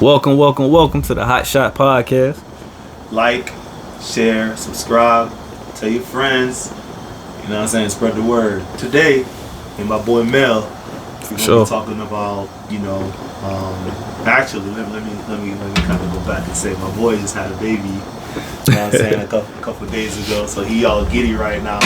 Welcome to the Hot Shot Podcast. Like, share, subscribe, tell your friends. You know what I'm saying? Spread the word. Today, and my boy Mel, we're gonna be talking about, actually, let me kind of go back and say my boy just had a baby. You know what I'm saying? A couple days ago, so he all giddy right now.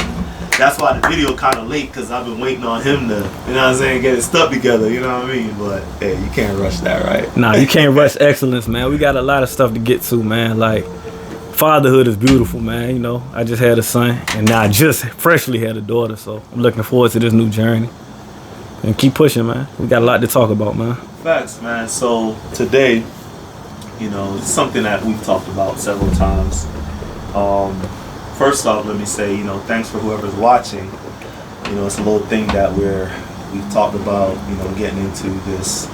That's why the video kind of late, because I've been waiting on him to, you know what I'm saying, get his stuff together, you know what I mean? But, hey, you can't rush that, right? Nah, you can't rush excellence, man. We got a lot of stuff to get to, man. Like, fatherhood is beautiful, man. You know, I just had a son, and now I just freshly had a daughter, so I'm looking forward to this new journey. And keep pushing, man. We got a lot to talk about, man. Facts, man. So, today, it's something that we've talked about several times. First off, let me say, thanks for whoever's watching. It's a little thing that we've talked about, getting into this.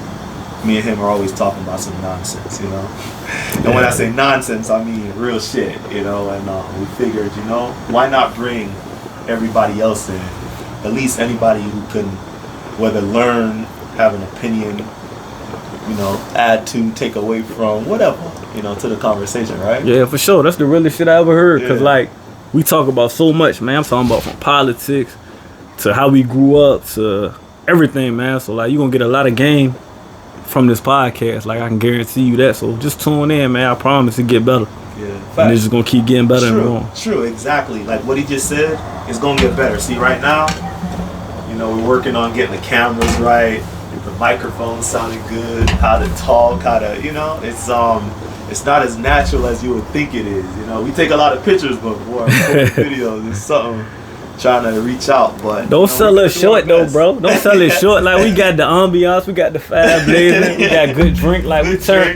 Me and him are always talking about some nonsense, And when I say nonsense, I mean real shit, and we figured, why not bring everybody else in? At least anybody who can, whether learn, have an opinion, add to, take away from, whatever, to the conversation, right? Yeah, for sure. That's the realest shit I ever heard, because, we talk about so much, man. I'm talking about from politics to how we grew up to everything, man. So, you're going to get a lot of game from this podcast. I can guarantee you that. So, just tune in, man. I promise it get better. Yeah. And it's just going to keep getting better and more. True, exactly. Like what he just said, it's going to get better. See, right now, we're working on getting the cameras right, the microphone sounding good, how to talk, it's not as natural as you would think it is. We take a lot of pictures, but boy, videos is something trying to reach out. But don't sell it short though, bro. Don't sell it short. We got the ambiance, we got the fire blazing, we got good drink.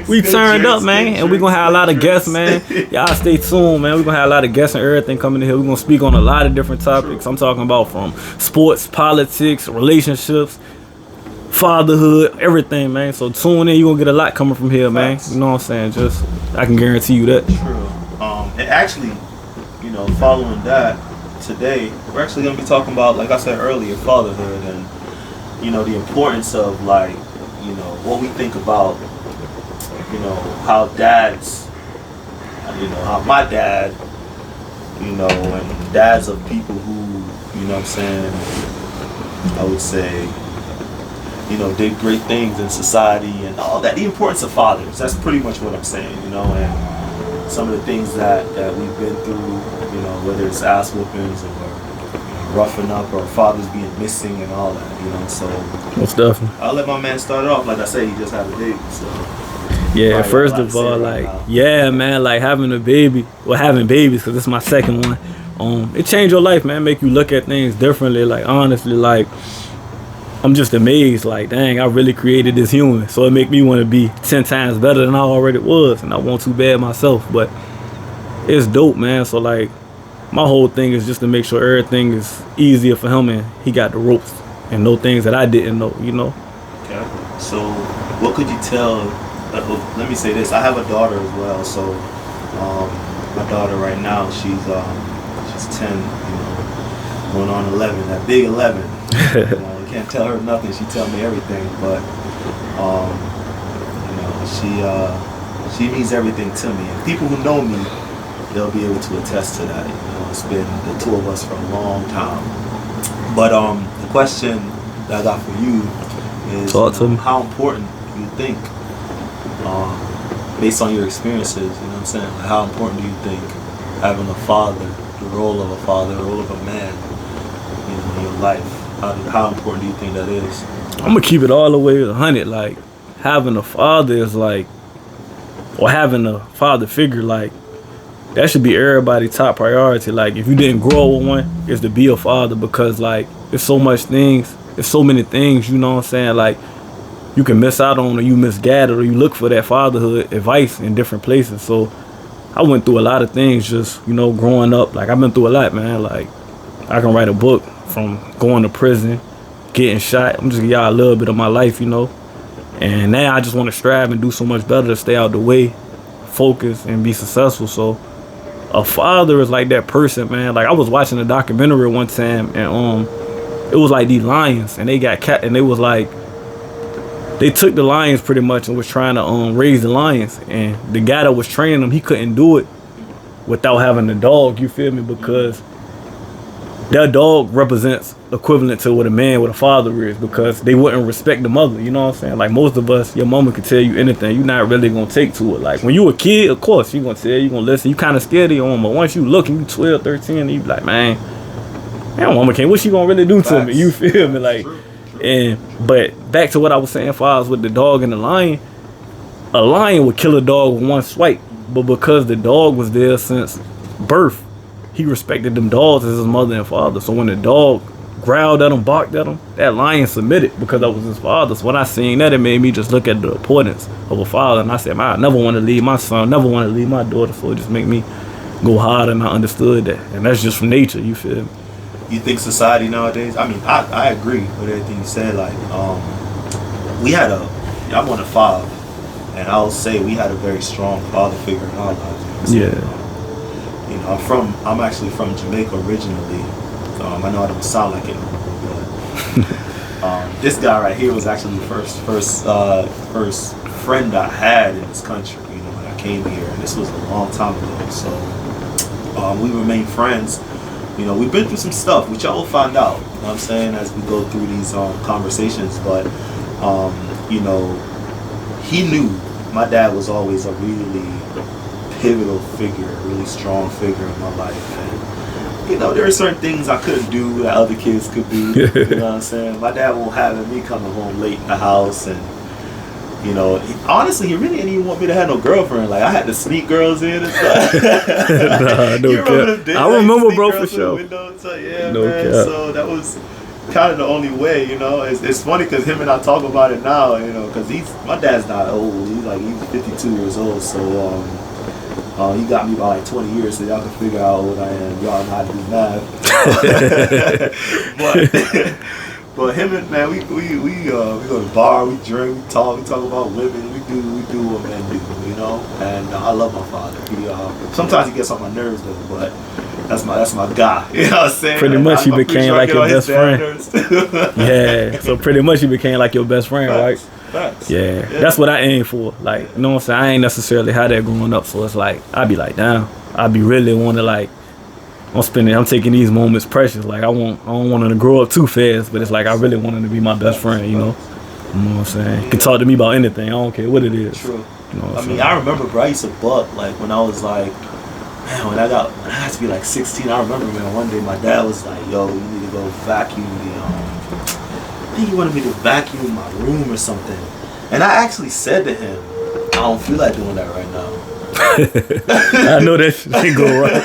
We turned up, man, and we gonna have a lot of guests, man. Y'all stay tuned, man. We gonna have a lot of guests and everything coming in here. We gonna speak on a lot of different topics. I'm talking about from sports, politics, relationships, fatherhood, everything, man. So tune in. You gonna get a lot coming from here, man. You know what I'm saying? I can guarantee you that. True. And actually, following that, today we're actually gonna be talking about, like I said earlier, fatherhood and the importance of what we think about how dads, how my dad, and dads of people who, what I'm saying, I would say, did great things in society and all that. The importance of fathers. That's pretty much what I'm saying, and some of the things that we've been through, whether it's ass whoopings or roughing up or fathers being missing and all that, so. Most definitely. I'll let my man start off. Like I say, he just had a baby, so. Yeah, first of all, man, having a baby, having babies, because this is my second one, it changed your life, man, make you look at things differently, honestly, I'm just amazed, dang, I really created this human. So it make me want to be 10 times better than I already was. And I want too bad myself. But it's dope, man. So, my whole thing is just to make sure everything is easier for him and he got the ropes and know things that I didn't know, Okay. So what could you tell, let me say this. I have a daughter as well. So my daughter right now, she's 10, going on 11, that big 11. Can't tell her nothing. She tell me everything, but she means everything to me. And people who know me, they'll be able to attest to that. It's been the two of us for a long time. But the question that I got for you is, how important do you think, based on your experiences, how important do you think having a father, the role of a father, the role of a man, in your life? How important do you think that is? I'm gonna keep it all the way 100. Having a father is or having a father figure, that should be everybody's top priority. If you didn't grow up with one, is to be a father, because there's so many things, you know what I'm saying, you can miss out on, or you misguided, or you look for that fatherhood advice in different places. So I went through a lot of things just, growing up. I've been through a lot, man. I can write a book from going to prison, getting shot. I'm just giving y'all a little bit of my life, And now I just want to strive and do so much better to stay out the way, focus, and be successful. So a father is that person, man. I was watching a documentary one time, and it was these lions, and they got cat, and they was they took the lions pretty much and was trying to raise the lions, and the guy that was training them, he couldn't do it without having the dog. You feel me? Because that dog represents equivalent to what a man with a father is, because they wouldn't respect the mother. You know what I'm saying? Like most of us, your mama can tell you anything. You're not really gonna take to it. Like when you a kid, of course you gonna tell, you gonna listen. You kind of scared of your mama. But once you look and you 12, 13, and you be like, man, mama can't. What she gonna really do to me? You feel me? Like, and but back to what I was saying, as far as with the dog and the lion, a lion would kill a dog with one swipe, but because the dog was there since birth, he respected them dogs as his mother and father. So when the dog growled at him, barked at him, that lion submitted because that was his father. So when I seen that, it made me just look at the importance of a father. And I said, man, I never want to leave my son, never want to leave my daughter. So it just made me go hard, and I understood that. And that's just from nature, you feel me? You think society nowadays, I mean, I agree with everything you said. Like, I'm one of 5, and I'll say we had a very strong father figure in our lives. You know, Yeah. you know, I'm actually from Jamaica originally. I know I don't sound like it, but this guy right here was actually the first friend I had in this country. You know, when I came here, and this was a long time ago. So we remained friends. You know, we've been through some stuff, which y'all will find out. You know what I'm saying, as we go through these conversations. But you know, he knew my dad was always a really pivotal figure, a really strong figure in my life. And you know, there are certain things I couldn't do that other kids could do. You know what I'm saying? My dad won't have me coming home late in the house, and you know, honestly, he really didn't even want me to have no girlfriend. Like, I had to sneak girls in and stuff. Nah, no cap. I remember, bro, for sure. So, yeah, No man. cap. So that was kind of the only way, you know. It's funny because him and I talk about it now, you know, because my dad's not old. He's 52 years old. So he got me by like 20 years, so y'all can figure out how old I am. Y'all know how to do math. But him and man, we go to the bar, we drink, we talk about women, we do what men do, you know. And I love my father. He sometimes he gets on my nerves though, but that's my guy. You know what I'm saying? Pretty much you became like your best friend. Yeah. So pretty much you became like your best friend, right? Facts. Yeah. That's what I aim for. Like, you know what I'm saying? I ain't necessarily had that growing up, so it's like I be like, damn, I be really want to like. I'm taking these moments precious. Like I don't want him to grow up too fast, but it's like I really want him to be my best friend, you know. You know what I'm saying? You can talk to me about anything. I don't care what it is. True. You know I mean, I remember, bro, I used to buck like when I was like, man, when I had to be like 16. I remember, man, one day my dad was like, yo, you need to go vacuum the I think he wanted me to vacuum my room or something. And I actually said to him, I don't feel like doing that right now. I know that shit ain't go right.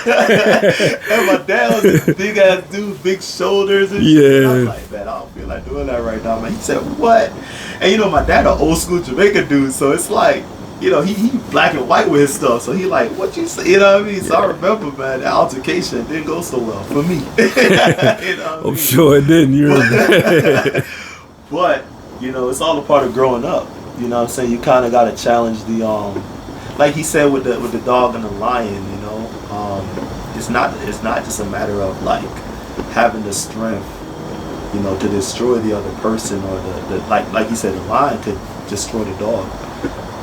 And my dad was this big ass dude, big shoulders and shit. I was like, man, I don't feel like doing that right now, man. He said, what? And you know, my dad an old school Jamaican dude, so it's like, you know, he black and white with his stuff. So he like, what you say? You know what I mean? So I remember, man, that altercation didn't go so well for me. You know I'm sure it didn't. You remember? But, you know, it's all a part of growing up. You know what I'm saying? You kind of got to challenge the, like he said with the dog and the lion, you know, it's not just a matter of like having the strength, you know, to destroy the other person, or the like he said, the lion could destroy the dog,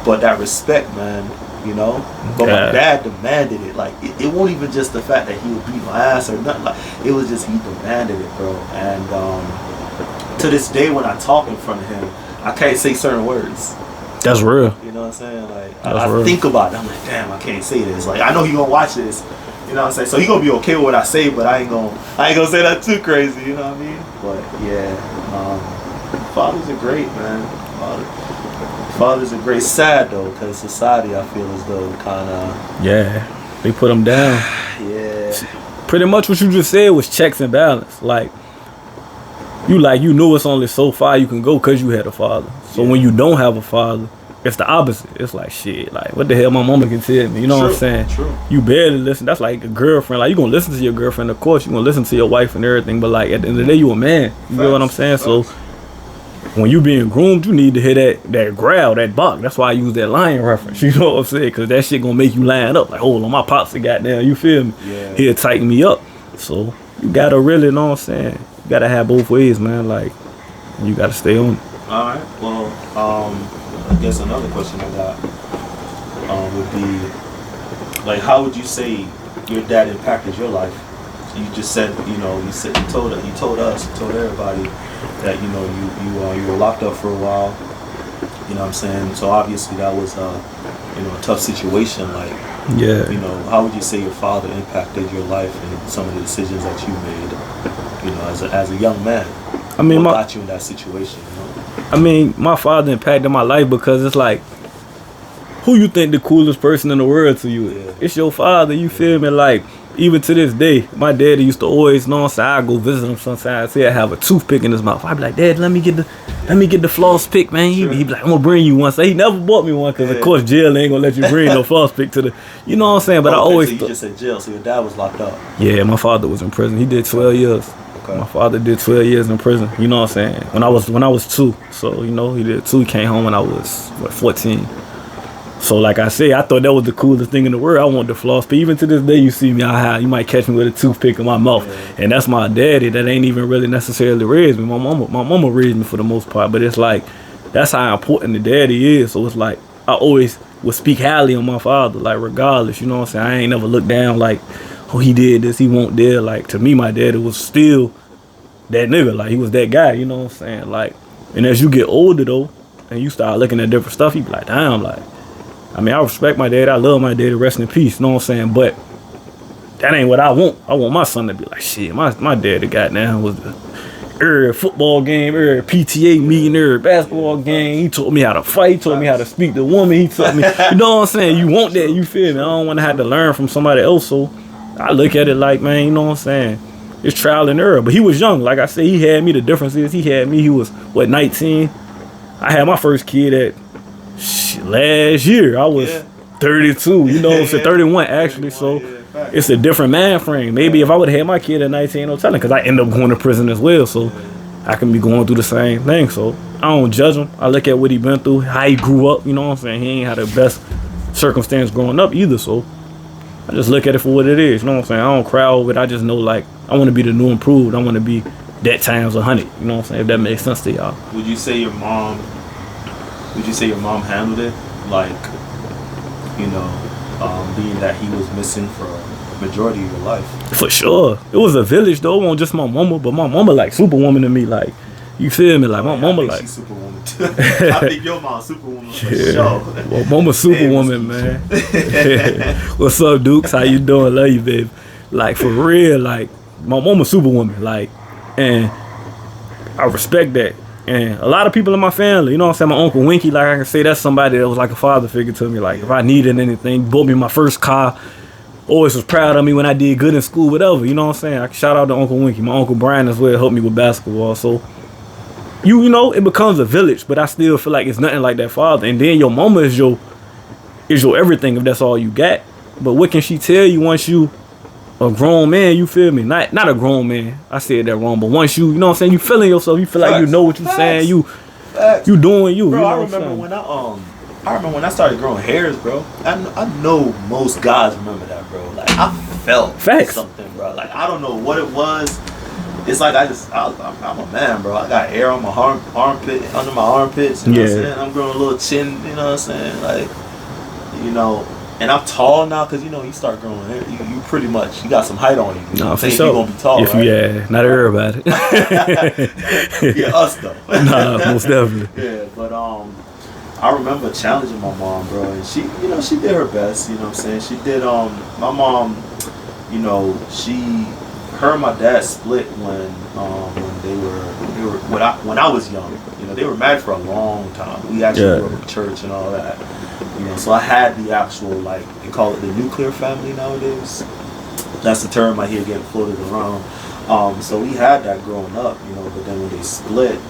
but that respect, man, you know. But my dad demanded it. Like it won't even just the fact that he would beat my ass or nothing. Like it was just he demanded it, bro. And to this day, when I talk in front of him, I can't say certain words. That's real. You know what I'm saying? Like I think about it. I'm like, damn, I can't say this. Like I know he gonna watch this. You know what I'm saying? So he gonna be okay with what I say, but I ain't gonna say that too crazy. You know what I mean? But yeah, fathers are great, man. Fathers are great. Sad though, because society, I feel as though kind of they put them down. Yeah. Pretty much what you just said was checks and balance. Like you know it's only so far you can go because you had a father. So when you don't have a father, it's the opposite. It's like, shit, like, what the hell my mama can tell me? You know what I'm saying? True. You barely listen. That's like a girlfriend. Like, you going to listen to your girlfriend, of course. You going to listen to your wife and everything. But, like, at the end of the day, you a man. You know what I'm saying? So, when you being groomed, you need to hear that growl, that bark. That's why I use that lion reference. You know what I'm saying? Because that shit going to make you line up. Like, hold on, my pops are goddamn. You feel me? Yeah. He'll tighten me up. So, you got to really, know what I'm saying? You got to have both ways, man. Like, you got to stay on it. All right. Well, I guess another question I got would be like, how would you say your dad impacted your life? You just said, you told everybody that you were locked up for a while. You know what I'm saying? So obviously that was a tough situation. Like, Yeah. how would you say your father impacted your life and some of the decisions that you made? As a young man. I mean, what got you in that situation? I mean, my father impacted my life because it's like, who you think the coolest person in the world to you is? Yeah. It's your father, you feel me? Like, even to this day, my daddy used to always, I'd go visit him sometimes. He'd have a toothpick in his mouth. I'd be like, Dad, let me get the floss pick, man. He'd be like, I'm gonna bring you one. So he never bought me one because, of course, jail ain't gonna let you bring no floss pick to the, you know what I'm saying? But I always. So you just said jail, so your dad was locked up. Yeah, my father was in prison. He did 12 years. Okay. My father did 12 years in prison. You know what I'm saying? When I was 2. So, he did 2. He came home when I was 14. So like I say, I thought that was the coolest thing in the world. I want the floss. But even to this day, you see me, you might catch me with a toothpick in my mouth. Yeah. And that's my daddy. That ain't even really necessarily raised me. My mama raised me for the most part. But it's like, that's how important the daddy is. So it's like, I always would speak highly on my father, like regardless. You know what I'm saying? I ain't never looked down like, oh, he did this, he won't dare. Like, to me, my daddy was still that nigga. Like, he was that guy, you know what I'm saying? Like, and as you get older, though, and you start looking at different stuff, you be like, damn, like, I mean, I respect my dad. I love my dad. Rest in peace. You know what I'm saying? But that ain't what I want. I want my son to be like, shit, my dad, the goddamn was every football game, every PTA meeting, every basketball game. He taught me how to fight. He taught me how to speak to women. He taught me, you know what I'm saying? You want that, you feel me? I don't want to have to learn from somebody else. So I look at it like, man, you know what I'm saying? It's trial and error. But he was young. Like I said, he had me. The difference is he was, 19? I had my first kid at last year. I was 32, you know, so 31 actually. So it's a different mind frame. Maybe if I would have had my kid at 19, no telling, because I end up going to prison as well. So I can be going through the same thing. So I don't judge him. I look at what he been through, how he grew up. You know what I'm saying? He ain't had the best circumstance growing up either. So I just look at it for what it is. You know what I'm saying? I don't cry over it. I just know, like, I want to be the new improved. I want to be that times 100. You know what I'm saying? If that makes sense to y'all. Would you say your mom handled it, like, being that he was missing for a majority of your life? For sure. It was a village though. It wasn't just my mama, but my mama like superwoman to me. Like, you feel me? Like, my mama like. She's superwoman too. I think your mom's superwoman for sure. Well, mama's superwoman, man. What's up, Dukes? How you doing? Love you, baby. Like, for real, like, my mama's superwoman. Like, and I respect that. And a lot of people in my family, you know what I'm saying? My Uncle Winky, like I can say, that's somebody that was like a father figure to me. Like, if I needed anything, bought me my first car, always was proud of me when I did good in school, whatever. You know what I'm saying? I can shout out to Uncle Winky. My Uncle Brian as well helped me with basketball. So, you know, it becomes a village, but I still feel like it's nothing like that father. And then your mama is your everything if that's all you got. But what can she tell you once you a grown man, you feel me? Not a grown man. I said that wrong, but once you know what I'm saying, you feeling yourself, you feel like you know what you saying, you doing you. Bro, you know I remember when I started growing hairs, bro. I know most guys remember that, bro. Like, I felt something, bro. Like, I don't know what it was. It's like I'm a man, bro. I got hair on my armpit, under my armpits. You know what I'm saying? I'm growing a little chin. You know what I'm saying? Like, and I'm tall now because, you start growing hair. You pretty much, you got some height on you. You know, for sure. You're going to be tall, right? Yeah, not everybody. Yeah, us though. Nah, most definitely. Yeah, but I remember challenging my mom, bro, and she did her best. You know what I'm saying? She did. My mom, her and my dad split when when I was young. They were married for a long time. We actually grew up in church and all that. So I had the actual, like, they call it the nuclear family nowadays. That's the term I hear getting floated around. So we had that growing up, but then when they split,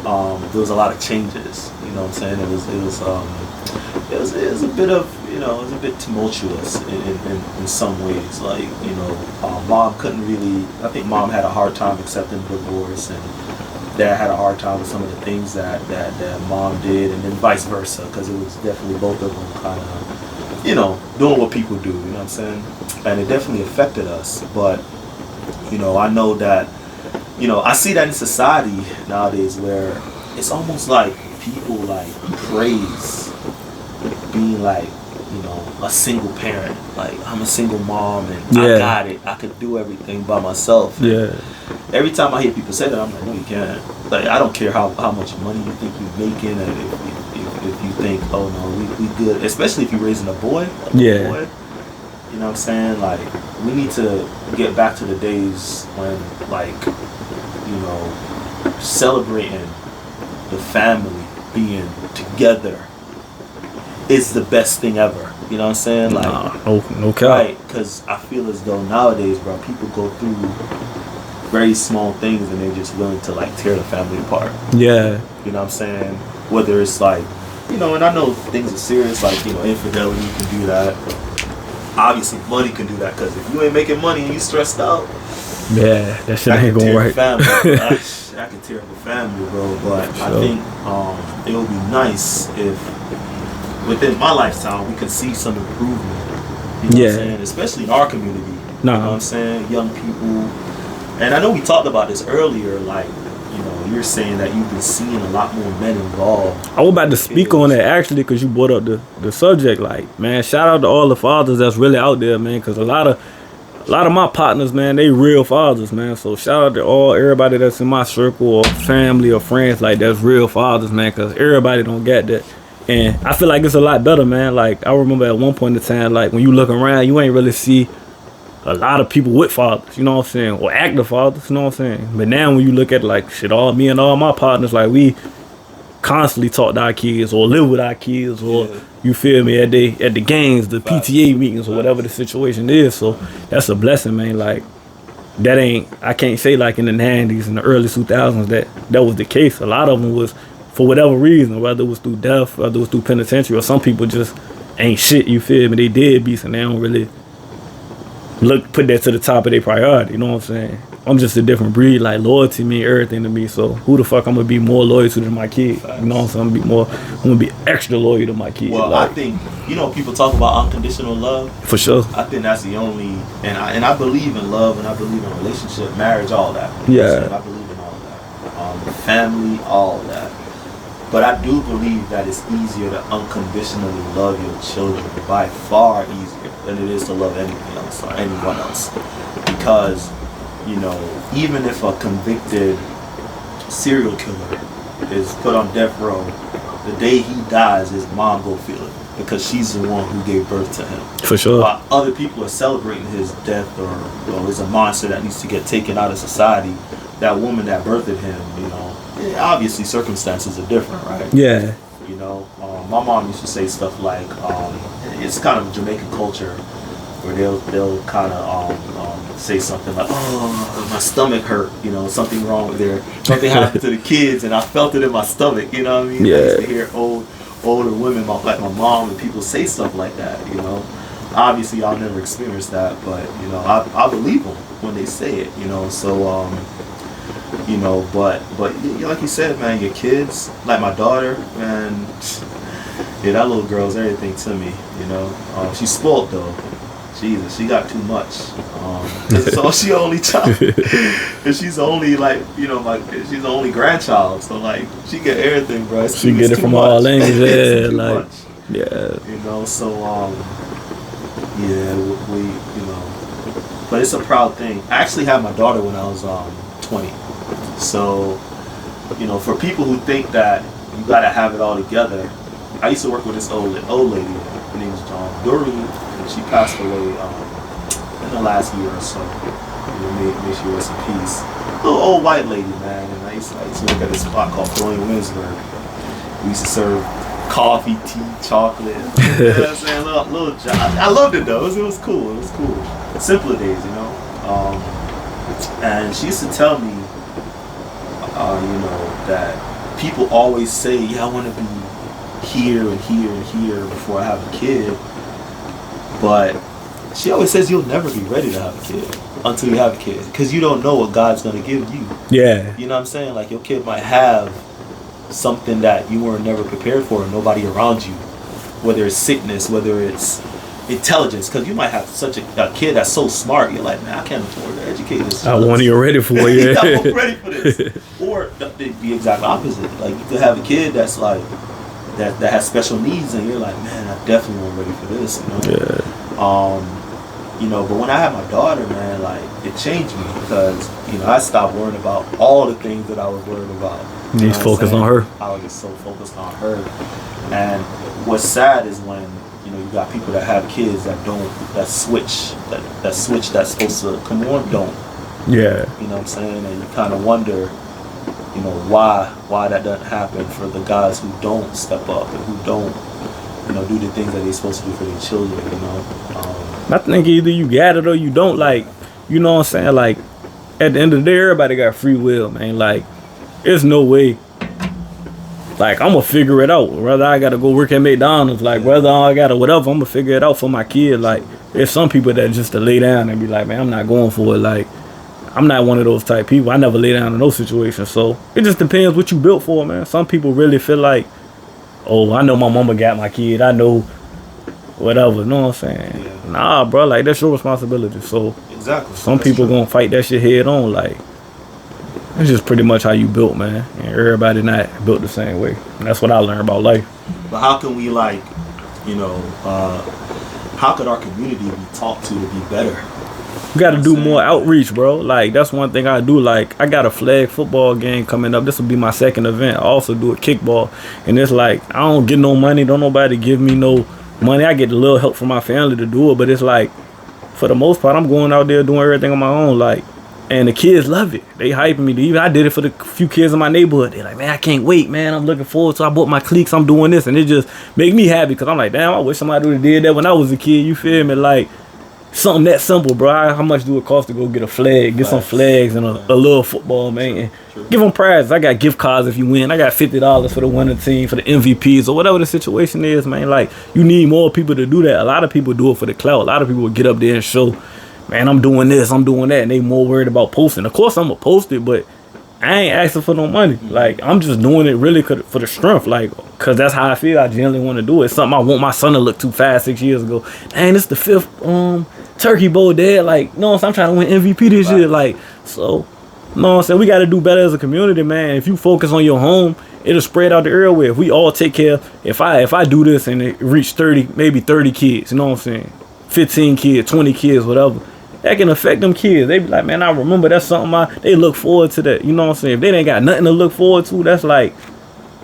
there was a lot of changes. You know what I'm saying? It was a bit of, it was a bit tumultuous in some ways. Like, mom couldn't really, I think mom had a hard time accepting divorce, and dad had a hard time with some of the things that mom did, and then vice versa, because it was definitely both of them kind of, doing what people do, you know what I'm saying? And it definitely affected us. But, I know that, I see that in society nowadays where, it's almost like people like praise being like, you know, a single parent. Like, I'm a single mom and I got it. I could do everything by myself. And Yeah. every time I hear people say that, I'm like, no, you can't. Like, I don't care how much money you think you're making, and if you think, oh no, we good. Especially if you're raising a boy. Yeah. Boy, you know what I'm saying? Like, we need to get back to the days when, like, you know, celebrating the family being together is the best thing ever. You know what I'm saying? Like, no cap. right? Because I feel as though nowadays, bro, people go through very small things and they're just willing to like tear the family apart. Yeah. You know what I'm saying? Whether it's like, you know, and I know things are serious, like, you know, infidelity can do that. Obviously, money can do that, because if you ain't making money and you stressed out, yeah, that shit ain't gonna work. That can tear up a family, bro. But I think it would be nice if within my lifetime we could see some improvement. You know what I'm saying? Especially in our community. You know what I'm saying? Young people. And I know we talked about this earlier, like, you know, you're saying that you've been seeing a lot more men involved. I was about to speak on that actually, because you brought up the subject. Like, man, shout out to all the fathers that's really out there, man, because a lot of my partners, man, they real fathers, man. So shout out to everybody that's in my circle or family or friends, like, that's real fathers, man, because everybody don't get that. And I feel like it's a lot better, man. Like, I remember at one point in time, like, when you look around, you ain't really see a lot of people with fathers, you know what I'm saying, or active fathers, you know what I'm saying. But now when you look at, like, shit, me and all my partners, like, we constantly talk to our kids or live with our kids, or you feel me, at the games, the PTA meetings, or whatever the situation is. So that's a blessing, man. Like, I can't say like in the 90s and the early 2000s that was the case. A lot of them was for whatever reason, whether it was through death, whether it was through penitentiary, or some people just ain't shit, you feel me. They deadbeats and they don't really put that to the top of their priority, you know what I'm saying? I'm just a different breed. Like, loyalty mean everything to me, so who the fuck I'm gonna be more loyal to than my kid? You know what I'm saying? I'm gonna be extra loyal to my kid. Well, like, I think, you know, people talk about unconditional love. For sure. I think that's the only, and I believe in love, and I believe in relationship, marriage, all that. Yeah. I believe in all that. Family, all that. But I do believe that it's easier to unconditionally love your children, by far easier than it is to love anything else or anyone else. Because, you know, even if a convicted serial killer is put on death row, the day he dies, his mom go feel it, because she's the one who gave birth to him. For sure. While other people are celebrating his death, or is a monster that needs to get taken out of society, that woman that birthed him, you know, obviously circumstances are different, right? Yeah. You know, my mom used to say stuff like, it's kind of Jamaican culture where they'll kind of say something like, oh, my stomach hurt, you know, something wrong with something happened to the kids and I felt it in my stomach, you know what I mean? Yeah. I used to hear older women like my mom and people say stuff like that, you know. Obviously, I'll never experience that, but, you know, I believe them when they say it, you know, so, you know, but like you said, man, your kids, like my daughter, man, yeah, that little girl's everything to me, you know. She's spoiled though. Jesus, she got too much. So she only child, and she's only like, you know, like she's the only grandchild. So like she get everything, bro. She get it from all angles, yeah, like, yeah. You know, so yeah, we, you know, but it's a proud thing. I actually had my daughter when I was 20. So, you know, for people who think that you gotta have it all together, I used to work with this old lady. Her name was Doreen, and she passed away in the last year or so. You know, may she rest in peace. Little old white lady, man. And I used to work at this spot called Floyd Winsburg. We used to serve coffee, tea, chocolate. You know what I'm saying? Little job. I loved it though. It was cool. It was cool. Simpler days, you know. And she used to tell me, you know, that people always say, yeah, I want to be here and here and here before I have a kid. But she always says you'll never be ready to have a kid until you have a kid, because you don't know what God's going to give you. Yeah. You know what I'm saying? Like, your kid might have something that you were never prepared for, and nobody around you, whether it's sickness, whether it's, intelligence, because you might have such a kid that's so smart, you're like, man, I can't afford to educate this. I want you ready for it. I'm ready for this. Or the exact opposite. Like, you could have a kid that's like that has special needs, and you're like, man, I definitely wasn't ready for this. You know, but when I had my daughter, man, like, it changed me, because I stopped worrying about all the things that I was worried about. He's focused on her. I was just so focused on her. And what's sad is when you got people that have kids that switch that's supposed to come on don't. Yeah. You know what I'm saying? And you kind of wonder, why that doesn't happen for the guys who don't step up and who don't, do the things that they're supposed to do for their children. I think either you got it or you don't. Like, you know what I'm saying? Like, at the end of the day, everybody got free will, man. Like, there's no way. Like, I'm gonna figure it out. Whether I gotta go work at McDonald's, like, whether I gotta whatever, I'm gonna figure it out for my kid. Like, there's some people that just to lay down and be like, man, I'm not going for it. Like, I'm not one of those type people. I never lay down in those situations. So it just depends what you built for, man. Some people really feel like, oh, I know my mama got my kid. I know whatever. You know what I'm saying? Yeah. Nah, bro. Like, that's your responsibility. So exactly. Some people gonna fight that shit head on. Like, it's just pretty much how you built, man. And everybody not built the same way. And that's what I learned about life. But how can we, like, how could our community be taught to be better? You got to do more outreach, bro. Like, that's one thing I do. Like, I got a flag football game coming up. This will be my second event. I also do a kickball. And it's like, I don't get no money. Don't nobody give me no money. I get a little help from my family to do it. But it's like, for the most part, I'm going out there doing everything on my own. Like, and the kids love it. They hyping me. Even I did it for the few kids in my neighborhood. They're like, man, I can't wait, man. I'm looking forward to it. I bought my cleats. I'm doing this. And it just make me happy, because I'm like, damn, I wish somebody would have did that when I was a kid. You feel me? Like, something that simple, bro. How much do it cost to go get a flag, get some flags and a little football, man? And give them prizes. I got gift cards if you win. I got $50 for the winning team, for the MVPs, or whatever the situation is, man. Like, you need more people to do that. A lot of people do it for the clout. A lot of people will get up there and show, man, I'm doing this, I'm doing that, and they more worried about posting. Of course, I'm gonna post it, but I ain't asking for no money. Like, I'm just doing it really for the strength, like, cause that's how I feel. I genuinely want to do it. It's something I want my son to look to 5-6 years ago. Dang, it's the 5th Turkey Bowl, Dad. Like, you know what I'm saying? I'm trying to win MVP this year. Like, so, you know what I'm saying? We got to do better as a community, man. If you focus on your home, it'll spread out the everywhere. If we all take care, if I do this and it reach 30, maybe 30 kids, you know what I'm saying? 15 kids, 20 kids, whatever. That can affect them kids. They be like, man, I remember that's something they look forward to that. You know what I'm saying? If they ain't got nothing to look forward to, that's like,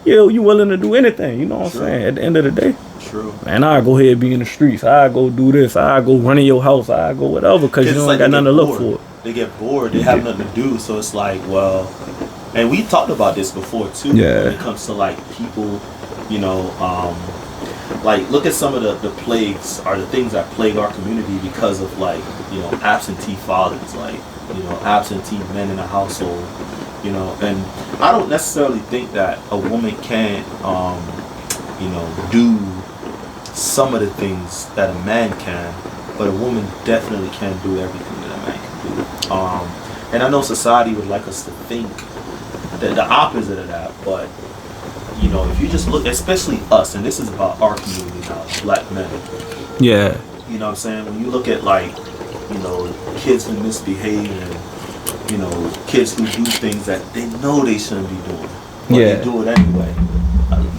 you willing to do anything. You know what I'm saying? At the end of the day. True. Man, I go ahead and be in the streets. I go do this. I go run in your house. I go whatever, because you don't got nothing to look for. They get bored. They have nothing to do. So it's like, well, and we talked about this before too. Yeah. When it comes to like people, like, look at some of the plagues or the things that plague our community because of, like, absentee fathers, like, absentee men in the household, and I don't necessarily think that a woman can't, do some of the things that a man can, but a woman definitely can't do everything that a man can do. And I know society would like us to think that the opposite of that, but if you just look, especially us, and this is about our community now, black men. Yeah. You know what I'm saying? When you look at, like, kids who misbehave and, kids who do things that they know they shouldn't be doing, but they do it anyway.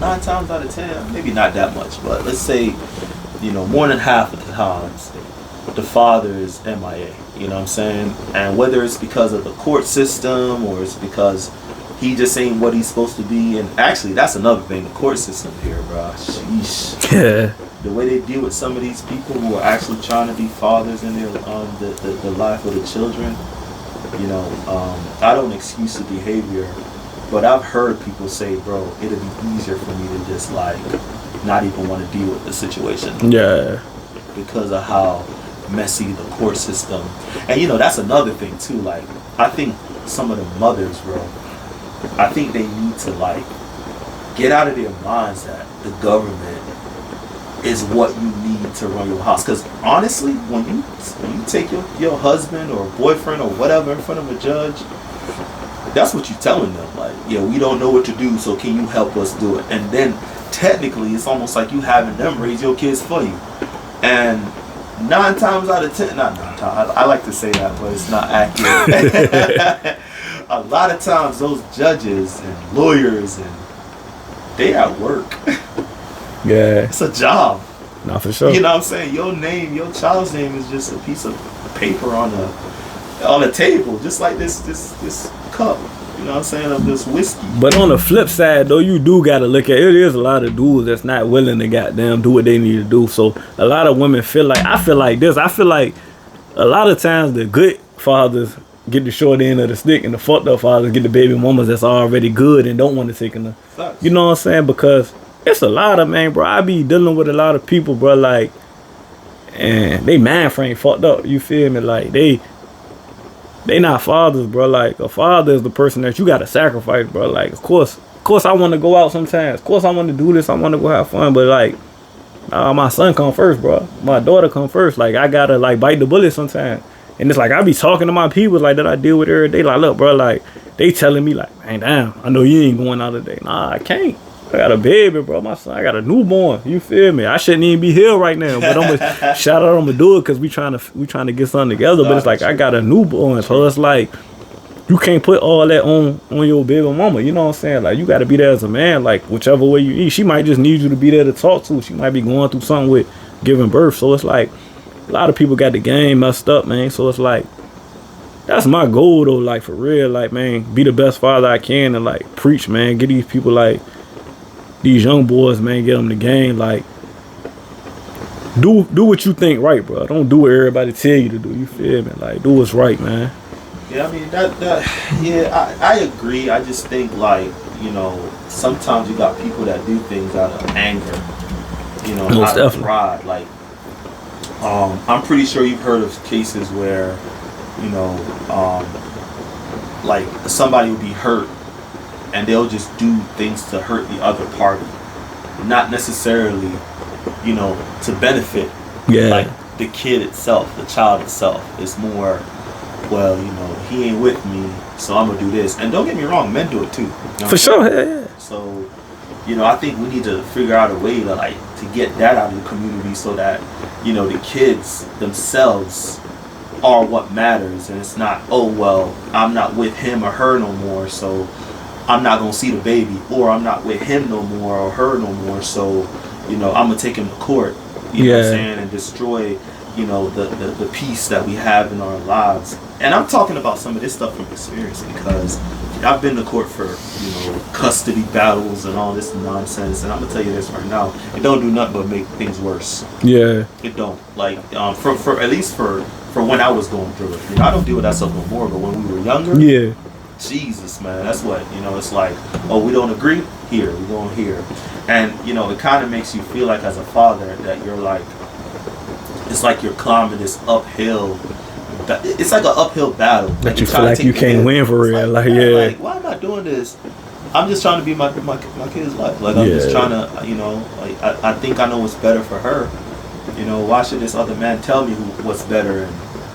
9 times out of 10, maybe not that much, but let's say, more than half of the times, the father is MIA. You know what I'm saying? And whether it's because of the court system or it's because he just ain't what he's supposed to be. And actually, that's another thing, the court system here, bro. Sheesh. Yeah. The way they deal with some of these people who are actually trying to be fathers in their the life of the children. I don't excuse the behavior, but I've heard people say, bro, it'd be easier for me to just, like, not even want to deal with the situation. Yeah. Because of how messy the court system. And that's another thing too. Like, I think some of the mothers, bro, I think they need to, like, get out of their minds that the government is what you need to run your house. Because honestly, when you take your husband or boyfriend or whatever in front of a judge, that's what you're telling them. Like, we don't know what to do, so can you help us do it? And then technically, it's almost like you having them raise your kids for you. And 9 times out of 10, not 9 times, I like to say that, but it's not accurate. A lot of times those judges and lawyers, and they at work. Yeah. It's a job. Not for sure. You know what I'm saying? Your name, your child's name is just a piece of paper on a table, just like this cup. You know what I'm saying, of this whiskey. But on the flip side, though, you do got to look at it. Is a lot of dudes that's not willing to goddamn do what they need to do. So a lot of women feel like, I feel like this. I feel like a lot of times the good fathers get the short end of the stick, and the fucked up fathers get the baby mamas that's already good and don't want to take them. You know what I'm saying? Because it's a lot of, man, bro. I be dealing with a lot of people, bro, like, and they mind frame fucked up. You feel me? Like, they not fathers, bro. Like, a father is the person that you gotta sacrifice, bro. Like, of course I want to go out sometimes. Of course I want to do this. I want to go have fun. But like, my son come first, bro. My daughter come first. Like, I gotta like bite the bullet sometimes. And it's like I be talking to my people like that I deal with every day. Like, look, bro. Like, they telling me like, man, damn, I know you ain't going out today. Nah, I can't. I got a baby, bro. My son, I got a newborn. You feel me? I shouldn't even be here right now, but I'm gonna shout out. I'm gonna do it because we trying to get something together. But it's like I got a newborn, so it's like you can't put all that on your baby mama. You know what I'm saying? Like, you got to be there as a man. Like, whichever way you eat, she might just need you to be there to talk to. She might be going through something with giving birth. So it's like a lot of people got the game messed up, man. So it's like that's my goal though. Like, for real, like, man, be the best father I can and like preach, man. Get these people like. These young boys, man, get them the game. Like, do what you think right, bro. Don't do what everybody tell you to do. You feel me? Like, do what's right, man. Yeah, I mean yeah, I agree. I just think, like, you know, sometimes you got people that do things out of anger. You know, most out of pride. Like, I'm pretty sure you've heard of cases where, you know, like somebody will be hurt. And they'll just do things to hurt the other party, not necessarily, you know, to benefit, like the kid itself, the child itself. It's more, well, you know, he ain't with me, so I'm gonna do this. And don't get me wrong, men do it too. You know for sure, yeah. So, you know, I think we need to figure out a way to to get that out of the community so that, you know, the kids themselves are what matters, and it's not, oh well, I'm not with him or her no more, so I'm not gonna see the baby, or I'm not with him no more or her no more, so, you know, I'm gonna take him to court, you know what I'm saying, and destroy, you know, the peace that we have in our lives. And I'm talking about some of this stuff from experience, because I've been to court for, you know, custody battles and all this nonsense, and I'm gonna tell you this right now, it don't do nothing but make things worse. Yeah, it don't. Like, for at least for when I was going through it, you know, I don't deal with that stuff no more, but when we were younger, yeah, Jesus, man, that's what, you know, it's like, oh, we don't agree? Here, we're going here. And, you know, it kind of makes you feel like as a father that you're like, it's like you're climbing this uphill, it's like an uphill battle. That you feel like you can't win for real. Like, yeah. Like, why am I doing this? I'm just trying to be my kid's life. Like, I'm just trying to, you know, like, I think I know what's better for her. You know, why should this other man tell me what's better?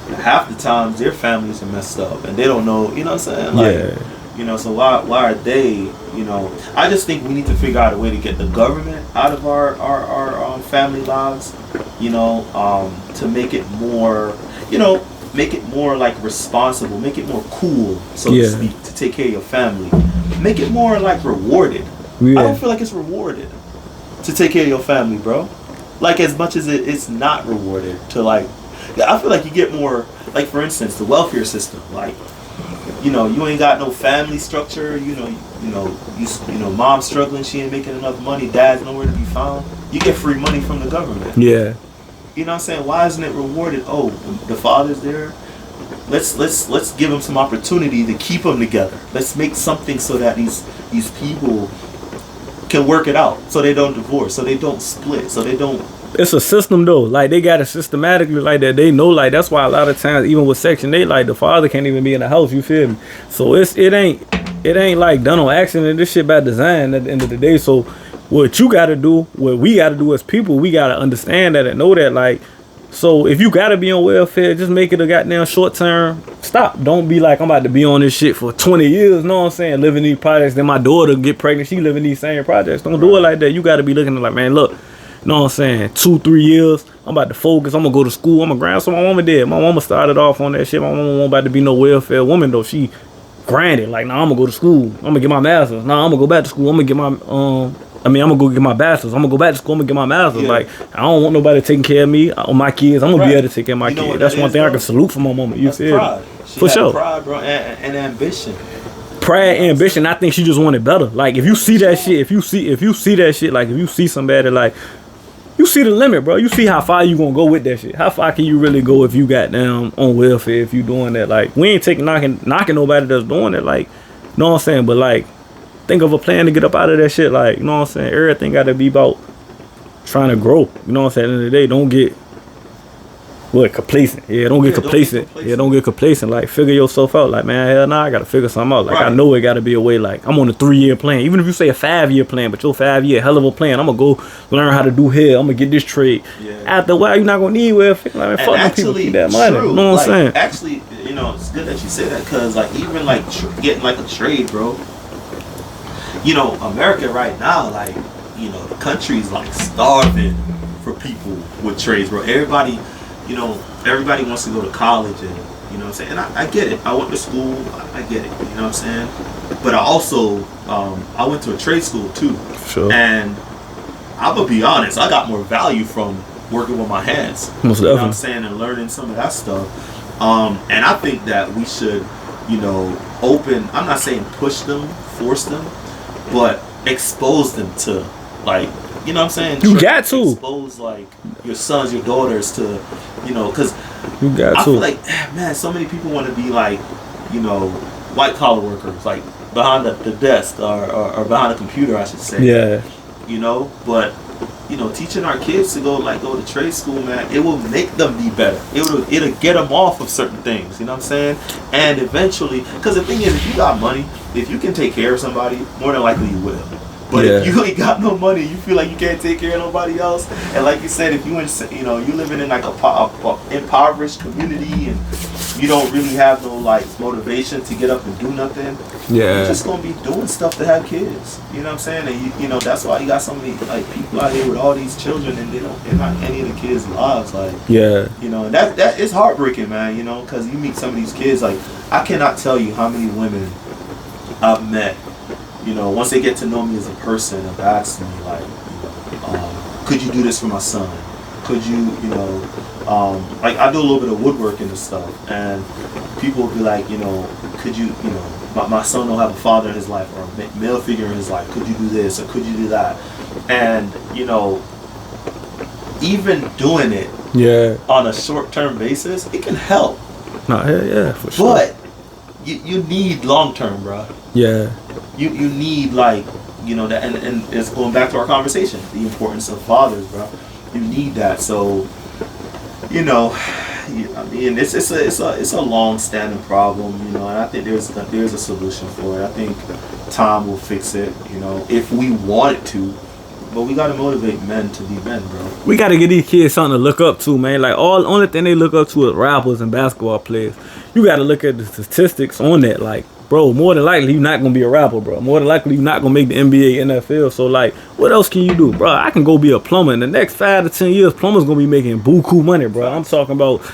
And half the times their families are messed up and they don't know, you know what I'm saying? Like, you know, so why are they, you know, I just think we need to figure out a way to get the government out of our family lives, you know, to make it more, you know, make it more like responsible, make it more cool, so to speak, to take care of your family. Make it more like rewarded. I don't feel like it's rewarded to take care of your family, bro. Like, as much as it's not rewarded to, like, I feel like you get more, like, for instance, the welfare system. Like, you know, you ain't got no family structure. You know, mom's struggling, she ain't making enough money, dad's nowhere to be found. You get free money from the government. Yeah. You know what I'm saying? Why isn't it rewarded? Oh, the father's there. Let's give them some opportunity to keep them together. Let's make something so that these people can work it out, so they don't divorce, so they don't split, so they don't. It's a system though. Like, they got it systematically like that. They know, like, that's why a lot of times, even with Section 8, like, the father can't even be in the house. You feel me? So it ain't like done on accident. This shit by design at the end of the day. So what you got to do, what we got to do as people, we got to understand that and know that, like, so if you got to be on welfare, just make it a goddamn short term stop. Don't be like, I'm about to be on this shit for 20 years, know what I'm saying, living these projects, then my daughter get pregnant, she living these same projects. Don't do it like that. You got to be looking at, like, man, look, know what I'm saying, 2-3 years, I'm about to focus. I'm gonna go to school. I'm gonna grind. So my mama did. My mama started off on that shit. My mama wasn't about to be no welfare woman though. She grinded. Like, nah, I'm gonna go to school. I'm gonna get my master's. Nah, I'm gonna go back to school. I'm gonna get my I'm gonna go get my bachelor's. I'm gonna go back to school. I'm gonna get my master's. Yeah. Like, I don't want nobody taking care of me or my kids. I'm gonna be able to take care of my kids. That's one thing I can salute for my mama. You That's feel pride. me? She For had sure. pride, bro, and ambition. Pride, ambition. I think she just wanted better. Like, if you see that shit, if you see that shit, like, if you see somebody, like, you see the limit, bro. You see how far you gonna go with that shit. How far can you really go if you got down on welfare, if you doing that? Like, we ain't taking knocking nobody that's doing it. Like, you know what I'm saying? But, like, think of a plan to get up out of that shit. Like, you know what I'm saying? Everything gotta be about trying to grow. You know what I'm saying? At the end of the day, don't get complacent. Yeah, don't get complacent. Yeah, don't get complacent. Like, figure yourself out. Like, man, hell nah, I gotta figure something out. Like, I know it gotta be a way. Like, I'm on a 3-year plan. Even if you say a 5-year plan, but your 5-year hell of a plan. I'm gonna go learn how to do hair. I'm gonna get this trade. Yeah. After a while, you're not gonna need welfare. Like, man, fuck them people, keep that money. You know what I'm saying? Actually, you know, it's good that you say that, because, like, even, like, getting, like, a trade, bro. You know, America right now, like, you know, the country's, like, starving for people with trades, bro. Everybody, you know, everybody wants to go to college, and, you know what I'm saying? And I get it. I went to school. I get it. You know what I'm saying? But I also, I went to a trade school, too. Sure. And I'm going to be honest, I got more value from working with my hands. Most you know definitely. what I'm saying? And learning some of that stuff. And I think that we should, you know, I'm not saying push them, force them, but expose them to, like, you know what I'm saying? You got to expose, like, your sons, your daughters to, you know, because you got I to. feel like, man, so many people want to be like, you know, white collar workers, like behind the desk or behind a computer, I should say. Yeah. You know, but, you know, teaching our kids to go to trade school, man, it will make them be better. It'll get them off of certain things, you know what I'm saying? And eventually, because the thing is, if you got money, if you can take care of somebody, more than likely you will. But if you ain't got no money, you feel like you can't take care of nobody else. And like you said, if you living in like a impoverished community and you don't really have no like motivation to get up and do nothing, you're just gonna be doing stuff to have kids. You know what I'm saying? And you know that's why you got so many like people out here with all these children and they're not any of the kids' lives. Like you know, and that is heartbreaking, man. You know, because you meet some of these kids. Like I cannot tell you how many women I've met. You know, once they get to know me as a person, have asked me like, could you do this for my son? Could you, you know, like I do a little bit of woodworking and stuff, and people will be like, you know, could you, you know, my son don't have a father in his life or a male figure in his life. Could you do this or could you do that? And you know, even doing it, on a short-term basis, it can help. No, yeah, for sure. But you need long-term, bro. Yeah. You need like, you know, that, and it's going back to our conversation, the importance of fathers, bro. You need that. So, you know, I mean, it's a long-standing problem, you know, and I think there's a solution for it. I think time will fix it, you know, if we want it to. But we gotta motivate men to be men, bro. We gotta get these kids something to look up to, man. Like only thing they look up to is rappers and basketball players. You gotta look at the statistics on that, like. Bro, more than likely you're not gonna be a rapper, bro. More than likely you're not gonna make the NBA, NFL. So like, what else can you do, bro? I can go be a plumber. In the next 5 to 10 years, plumbers gonna be making buku money, bro. I'm talking about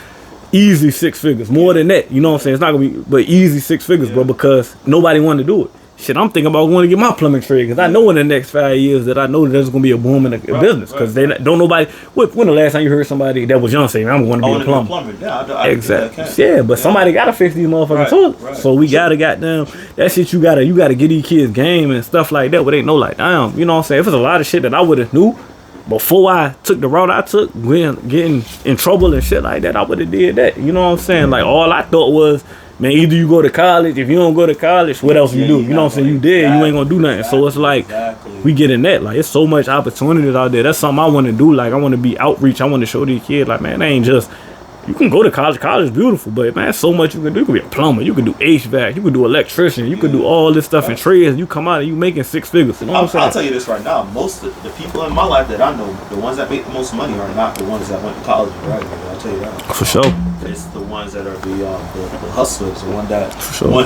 easy 6 figures, more than that. You know what I'm saying? It's not gonna be, but easy 6 figures, bro, because nobody wanted to do it. Shit, I'm thinking about going to get my plumbing trade because I know in the next 5 years that I know that there's gonna be a boom in the business because they don't nobody. When the last time you heard somebody that was young say, "I'm going to be a plumber"? Yeah, exactly. Yeah, but somebody gotta fix these motherfucking toilets. So we gotta goddamn that shit. You gotta get these kids game and stuff like that. But they know like damn, you know what I'm saying? If it's a lot of shit that I would have knew before I took the route I took, when getting in trouble and shit like that, I would have did that. You know what I'm saying? Like all I thought was, man, either you go to college. If you don't go to college, what else you do? You know what I'm saying? You did. You ain't gonna do nothing. So it's like we get in that. Like it's so much opportunities out there. That's something I want to do. Like I want to be outreach. I want to show these kids. Like man, they ain't just. You can go to college. College is beautiful, but man, so much you can do. You can be a plumber. You can do HVAC. You can do electrician. You can do all this stuff in trades. You come out and you making 6 figures. You know what I'm saying? I'll tell you this right now. Most of the people in my life that I know, the ones that make the most money are not the ones that went to college, right? I'll tell you that. For sure. It's the ones that are the hustlers, the ones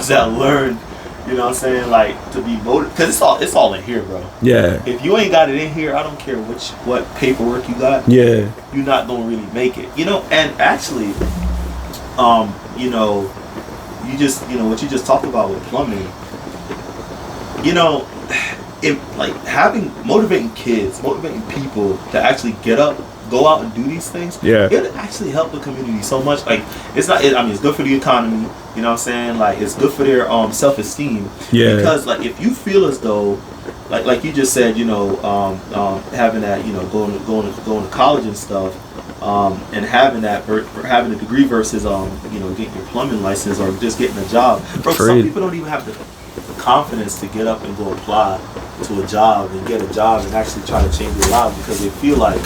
that learn You know what I'm saying? Like to be motivated, because it's all in here, bro. Yeah. If you ain't got it in here, I don't care what paperwork you got. Yeah. You're not gonna really make it. You know, and actually, you know, what you just talked about with plumbing. You know, like motivating kids, motivating people to actually get up, go out and do these things. Yeah. It'll actually help the community so much. Like it's good for the economy. You know what I'm saying? Like it's good for their self-esteem. Yeah. Because like if you feel as though like you just said, you know, having that, you know, going to college and stuff, and having having a degree versus you know, getting your plumbing license or just getting a job. Bro, some people don't even have the confidence to get up and go apply to a job and get a job and actually try to change their lives because they feel like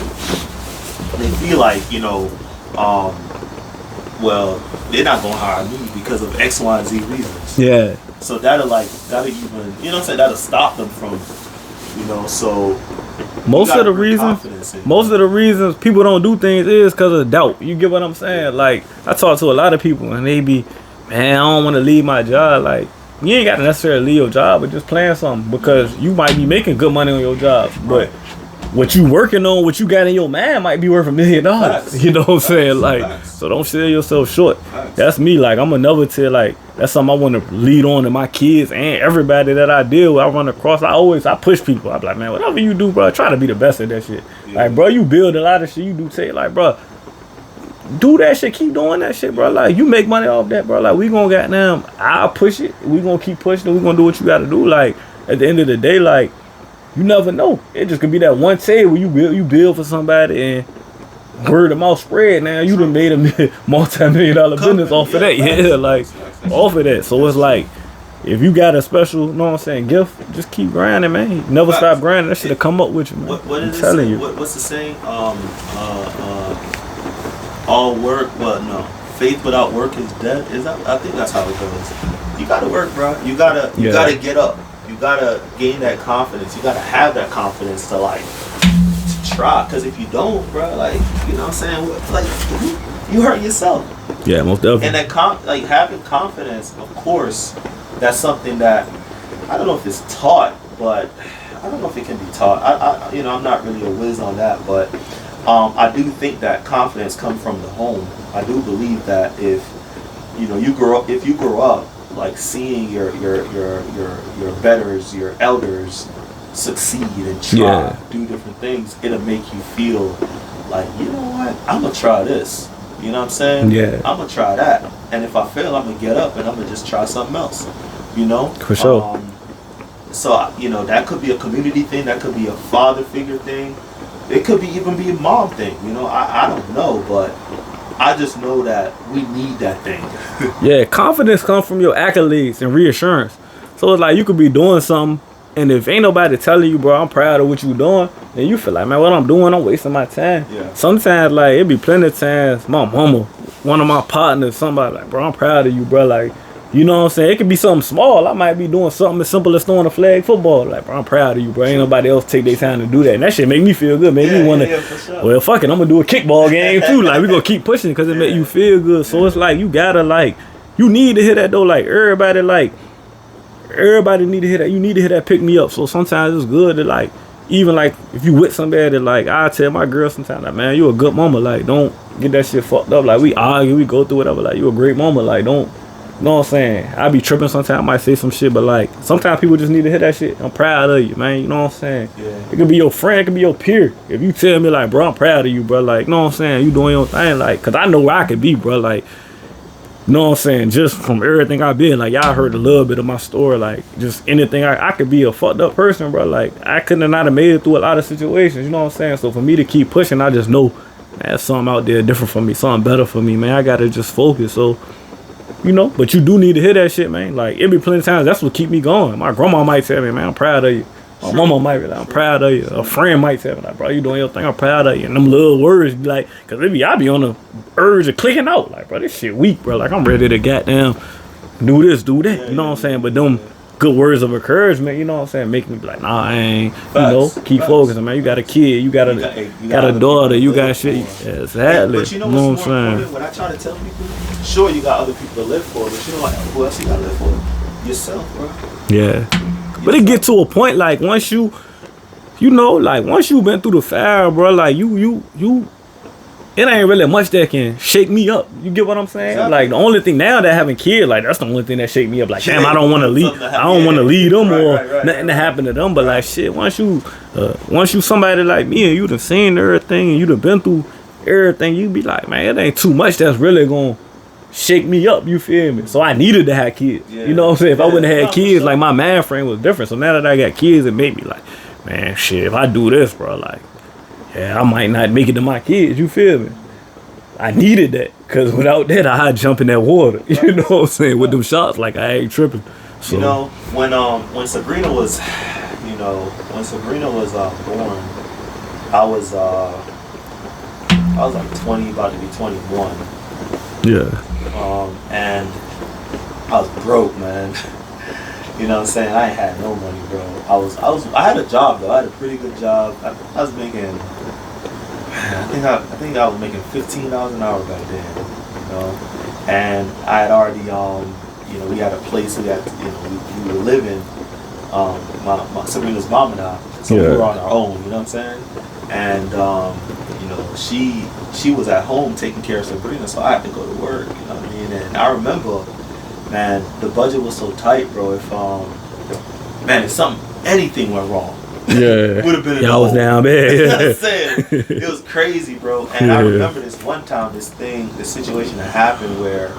you know, well, they're not gonna hire me because of X, Y, and Z reasons. Yeah. So that'll even, you know what I'm saying, that'll stop them from, you know, so most of the reasons people don't do things is because of doubt. You get what I'm saying? Like I talk to a lot of people and they be, man, I don't want to leave my job. Like you ain't got to necessarily leave your job, but just plan something because you might be making good money on your job, but what you working on, what you got in your mind might be worth $1 million. You know what I'm saying? Like, so don't sell yourself short. That's me. Like, I'm gonna never tell, like, that's something I want to lead on to my kids and everybody that I deal with. I run across, I push people. I'm like, man, whatever you do, bro, try to be the best at that shit. Like, bro, you build a lot of shit. You do take, like, bro, do that shit. Keep doing that shit, bro. Like, you make money off that, bro. Like, we gonna goddamn, I'll push it. We gonna keep pushing it. We gonna do what you gotta do. Like, at the end of the day, like, you never know. It just could be that one table where you build for somebody and word of mouth spread. Now you done made a multi-million-dollar business off of that. Yeah, like off of that. So it's like if you got a special, you know what I'm saying, gift, just keep grinding, man. You never stop grinding. That shit'll come up with you, man. I'm telling you. What's the saying? All work, no. Faith without work is dead. Is that? I think that's how it goes. You gotta work, bro. You gotta get up. You gotta gain that confidence. You gotta have that confidence to like to try. Cause if you don't, bro, like you know what I'm saying, like you hurt yourself. Yeah, most definitely. And that like having confidence, of course, that's something that I don't know if it's taught, but I don't know if it can be taught. I you know, I'm not really a whiz on that, but I do think that confidence comes from the home. I do believe that if you know you grow up like seeing your betters, your elders succeed and try, do different things, it'll make you feel like, you know what, I'm gonna try this. You know what I'm saying? Yeah. I'm gonna try that. And if I fail, I'm gonna get up and I'm gonna just try something else. You know? For sure. So, you know, that could be a community thing, that could be a father figure thing. It could even be a mom thing, you know, I don't know, but I just know that we need that thing. Yeah, confidence comes from your accolades and reassurance. So it's like you could be doing something, and if ain't nobody telling you, bro, I'm proud of what you doing, then you feel like, man, what I'm doing, I'm wasting my time. Yeah. Sometimes, like, it be plenty of times, my mama, one of my partners, somebody like, bro, I'm proud of you, bro. Like, you know what I'm saying? It could be something small. I might be doing something as simple as throwing a flag football. Like, bro, I'm proud of you, bro. Ain't nobody else take their time to do that. And that shit make me feel good. Make me want to, sure. Well, fuck it, I'm going to do a kickball game too. Like, we going to keep pushing because it make you feel good. So it's like, you got to, like, you need to hear that, though. Like, everybody need to hear that. You need to hear that pick me up. So sometimes it's good to, like, even, like, if you with somebody, like, I tell my girl sometimes, like, man, you a good mama. Like, don't get that shit fucked up. Like, we argue, we go through whatever. Like, you a great mama. Like, don't. You know what I'm saying? I be tripping sometimes. I might say some shit, but like sometimes people just need to hear that shit. I'm proud of you, man. You know what I'm saying? Yeah. It could be your friend, it could be your peer. If you tell me like, bro, I'm proud of you, bro. Like, you know what I'm saying? You doing your thing, like, cause I know where I could be, bro. Like, you know what I'm saying? Just from everything I've been, like, y'all heard a little bit of my story. Like, just anything, I could be a fucked up person, bro. Like, I couldn't not have made it through a lot of situations. You know what I'm saying? So for me to keep pushing, I just know, man, there's something out there different for me, something better for me, man. I gotta just focus. So. You know, but you do need to hear that shit, man. Like, it be plenty of times, that's what keep me going. My grandma might tell me, man, I'm proud of you. My mama might be like, I'm proud of you. A friend might tell me, like, bro, you doing your thing, I'm proud of you. And them little words be like, cause I be on the urge of clicking out. Like, bro, this shit weak, bro. Like, I'm ready to goddamn do this, do that. You know what I'm saying? But them good words of encouragement, you know what I'm saying, make me be like, nah, I ain't, you know, keep focusing, man. You got a kid, you got a daughter, you got shit. Yeah, exactly. But you know what's more important? When I try to tell people, sure, you got other people to live for, but you know what, who else you got to live for? yourself, bro. Yeah. But it get to a point like once you know, like once you been through the fire, bro, like you it ain't really much that can shake me up. You get what I'm saying? Exactly. Like the only thing now that having kids, like that's the only thing that shake me up. Like damn, I Yeah, don't want to lead. something to I don't want to lead them or nothing to right. happen to them. But like shit, once you somebody like me and you done seen everything and you done been through everything, you be like, man, it ain't too much that's really gonna shake me up. You feel me? So I needed to have kids. Yeah. You know what I'm saying? If I wouldn't have had for kids, sure. like my mind frame was different. So now that I got kids, it made me like, man, shit. If I do this, bro, like, yeah, I might not make it to my kids. You feel me? I needed that because without that, I'd jump in that water. You know what I'm saying? With them shots, like I ain't tripping. So, You know, when Sabrina was, born, I was like 20, about to be 21. yeah, And I was broke, man. You know what I'm saying? I ain't had no money, bro. I had a job though. I had a pretty good job. I was making, I think I was making $15 an hour back then. You know, and I had already, we had a place we were living. My Sabrina's mom and I, so we were on our own. You know what I'm saying? And she was at home taking care of Sabrina, so I had to go to work. You know what I mean? And I remember, man, the budget was so tight, bro. If anything went wrong, yeah, would have been. I was down bad. You know what I'm saying? It was crazy, bro. And I remember this one time, this situation that happened where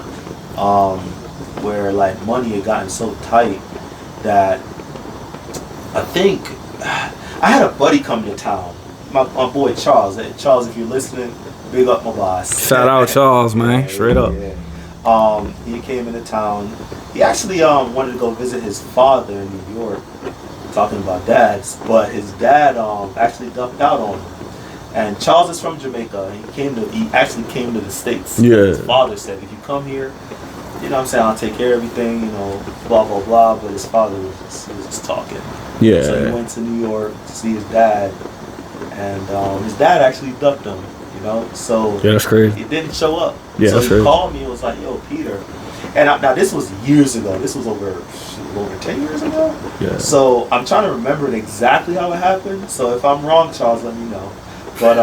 like money had gotten so tight that I think I had a buddy come to town. My boy Charles. Charles, if you're listening, big up my boss. Shout out Charles, man. Straight up. Yeah. He came into town. He actually wanted to go visit his father in New York, talking about dads, but his dad actually dumped out on him. And Charles is from Jamaica. He actually came to the States. Yeah. His father said, if you come here, you know what I'm saying, I'll take care of everything, blah, blah, blah. But his father was just talking. Yeah. So he went to New York to see his dad. And his dad actually dumped him, So yeah, that's crazy. It didn't show up. Yeah, so that's he crazy. called me and was like, yo, Peter. And now this was years ago. This was over 10 years ago. Yeah. So I'm trying to remember exactly how it happened. So if I'm wrong, Charles, let me know. But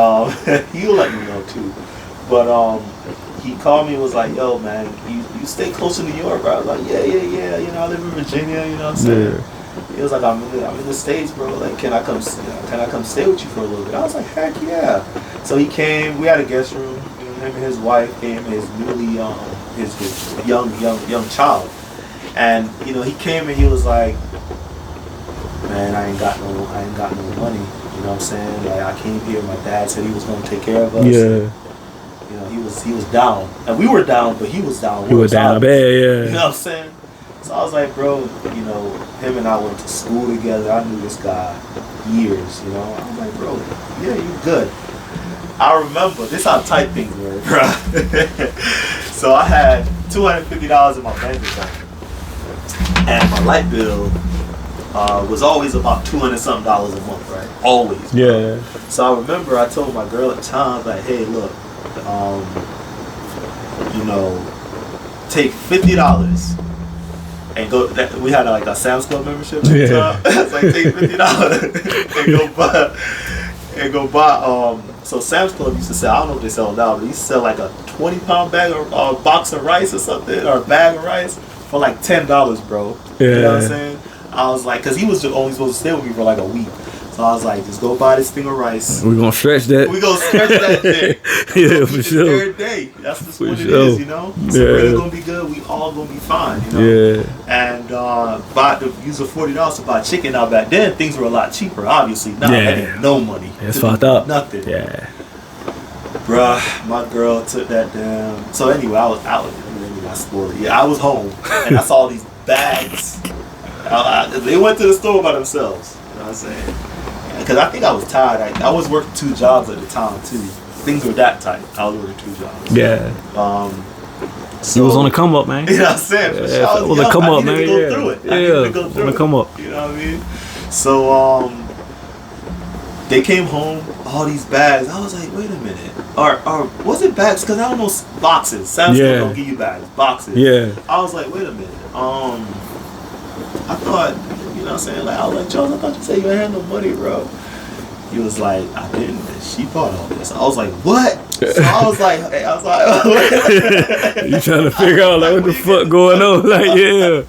he'll let me know too. But he called me and was like, yo, man, you stay close to New York, bro. I was like, yeah. I live in Virginia, you know what I'm saying? Yeah. He was like, I'm in the States, bro. Like, can I come stay with you for a little bit? I was like, heck yeah. So he came. We had a guest room. Him and his wife came. His newly his young child. And he came and he was like, man, I ain't got no money. You know what I'm saying? Like, I came here. My dad said he was gonna take care of us. Yeah. He was down, and we were down, but he was down. He was down bad. Yeah. You know what I'm saying? So I was like, bro, him and I went to school together. I knew this guy years, I was like, bro, yeah, you good. I remember, this how tight things were, bro. So I had $250 in my bank account. And my light bill was always about $200-something a month, right? Always. Bro. Yeah. So I remember I told my girl at the time, I was like, hey, look, take $50 and go. We had like a Sam's Club membership at the time. It's like, take $50 and go buy. So Sam's Club used to sell, I don't know if they sell now, but they used to sell like a 20-pound bag or box of rice or something, or a bag of rice for like $10, bro. Yeah. You know what I'm saying? I was like, because he was only supposed to stay with me for like a week. So I was like, just go buy this thing of rice. We're going to stretch that. We're going to stretch that thing. Yeah, for sure. Every day. That's just For what sure. it is, So we're going to be good. We all going to be fine, Yeah. And use the $40 to buy chicken. Now back then, things were a lot cheaper, obviously. Now I had no money. It's fucked up. Nothing. Yeah. Bruh, my girl took that down. So anyway, I was out. I spoiled it. Yeah, I was home. And I saw these bags. They went to the store by themselves. You know what I'm saying? Because I think I was tired. I was working 2 jobs at the time too. Things were that tight. I was working 2 jobs. Yeah. So it was on the come up, man. You know what I'm saying? Yeah, it was a come up, man. I needed to go through it. Yeah, on the come up. You know what I mean? So they came home, all these bags. I was like, wait a minute. Or was it bags? Because I don't know, boxes. Sam's Club don't give you bags. Boxes. Yeah. I was like, wait a minute. I thought, you know what I'm saying? Like, I was like, Charles, I thought you said you ain't had no money, bro. He was like, I didn't. She bought all this. I was like, what? So I was like, hey, I was like, oh. You trying to figure out like what the fuck going on? Like, yeah.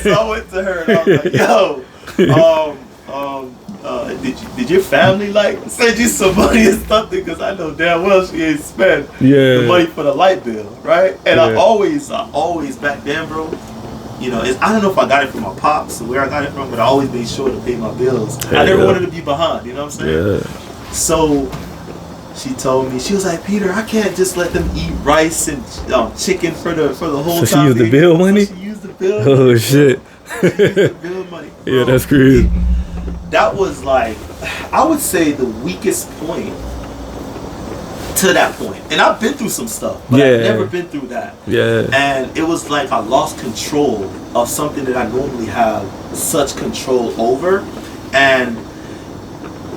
So I went to her and I was like, yo, did your family like send you some money or something? Because I know damn well she ain't spent the money for the light bill, right? And I always back then, bro. You know, I don't know if I got it from my pops or where I got it from, but I always made sure to pay my bills. I never wanted to be behind. You know what I'm saying? Yeah. So she told me, she was like, Peter, I can't just let them eat rice and chicken for the whole time. So she used the bill money? So she used the bill money. Oh, shit. She used the bill money. Bro. Yeah, that's crazy. That was like, I would say the weakest point to that point. And I've been through some stuff, but I've never been through that. Yeah. And it was like I lost control of something that I normally have such control over. And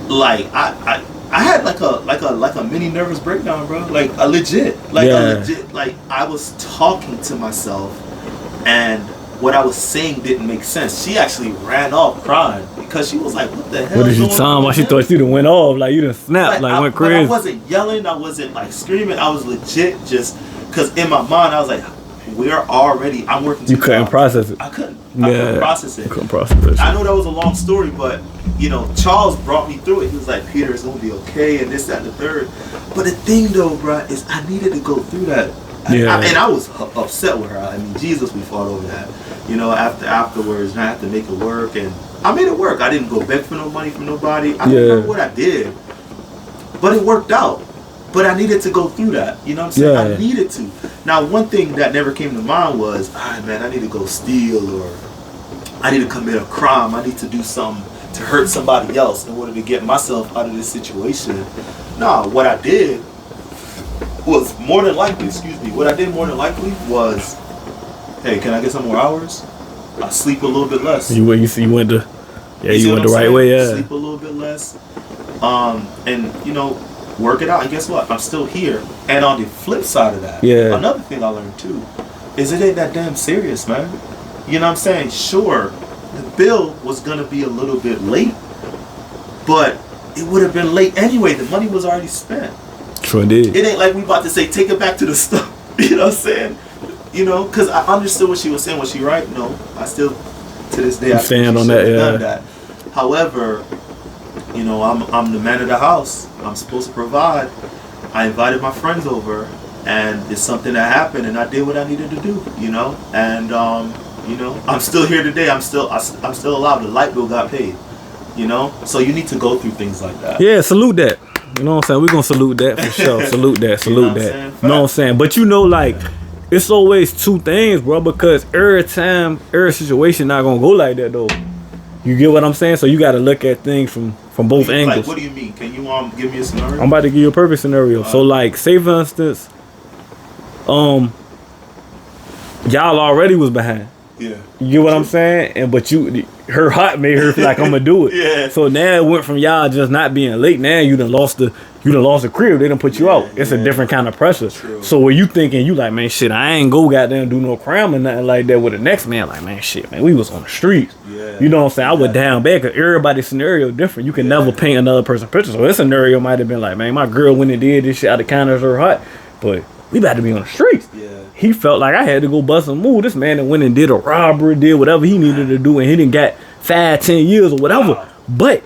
like I had like a mini nervous breakdown, bro. Like a legit like I was talking to myself and what I was saying didn't make sense. She actually ran off crying because she was like, what the hell? What did you tell me? She thought you done went off, like you done snapped, like went crazy. I wasn't yelling, I wasn't like screaming, I was legit just, because in my mind I was like, I'm working. You couldn't process it. I couldn't process it. You couldn't process it. I know that was a long story, but you know, Charles brought me through it. He was like, Peter, it's gonna be okay, and this, that, and the third. But the thing though, bro, is I needed to go through that. And I was upset with her. I mean, Jesus, we fought over that. You know, afterwards, and I had to make it work, and I made it work. I didn't go beg for no money from nobody. I don't remember what I did, but it worked out. But I needed to go through that. You know what I'm saying? I needed to. Now, one thing that never came to mind was, man, I need to go steal, or I need to commit a crime. I need to do something to hurt somebody else in order to get myself out of this situation. No, what I did was more than likely, was, hey, can I get some more hours? I sleep a little bit less. You went the right way, Sleep a little bit less. And you know, work it out. And guess what? I'm still here. And on the flip side of that, another thing I learned too is it ain't that damn serious, man. You know what I'm saying? Sure, the bill was gonna be a little bit late, but it would have been late anyway. The money was already spent. Sure did. It ain't like we about to say take it back to the store. You know what I'm saying? You know, because I understood what she was saying. Was she right? No, I still, to this day, I stand on that. Done that. However, you know, I'm the man of the house. I'm supposed to provide. I invited my friends over, and it's something that happened, and I did what I needed to do. You know, and you know, I'm still here today. I'm still alive. The light bill got paid. You know, so you need to go through things like that. Yeah, salute that. You know what I'm saying? We're gonna salute that for sure. Salute that. You know what I'm saying? But you know, like, it's always two things, bro, because every situation not gonna go like that though. You get what I'm saying? So you gotta look at things from both angles. Like, what do you mean? Can you give me a scenario? I'm about to give you a perfect scenario. So like, say for instance, y'all already was behind. Yeah. You get what I'm saying? But her heart made her feel like I'm gonna do it. Yeah. So now it went from y'all just not being late. Now you done lost the crib. They done put you out. It's a different kind of pressure. True. So when you thinking, you like, man, shit, I ain't go goddamn do no crime or nothing like that with the next man. Like, man, shit, man, we was on the streets. Yeah. You know what I'm saying? I was down bad because everybody's scenario different. You can never paint another person's picture. So this scenario might have been like, man, my girl went and did this shit out of kindness of her heart, but we about to be on the streets. Yeah. He felt like I had to go bust a move. This man that went and did a robbery, did whatever he needed to do, and he didn't got 5-10 years or whatever. Wow. But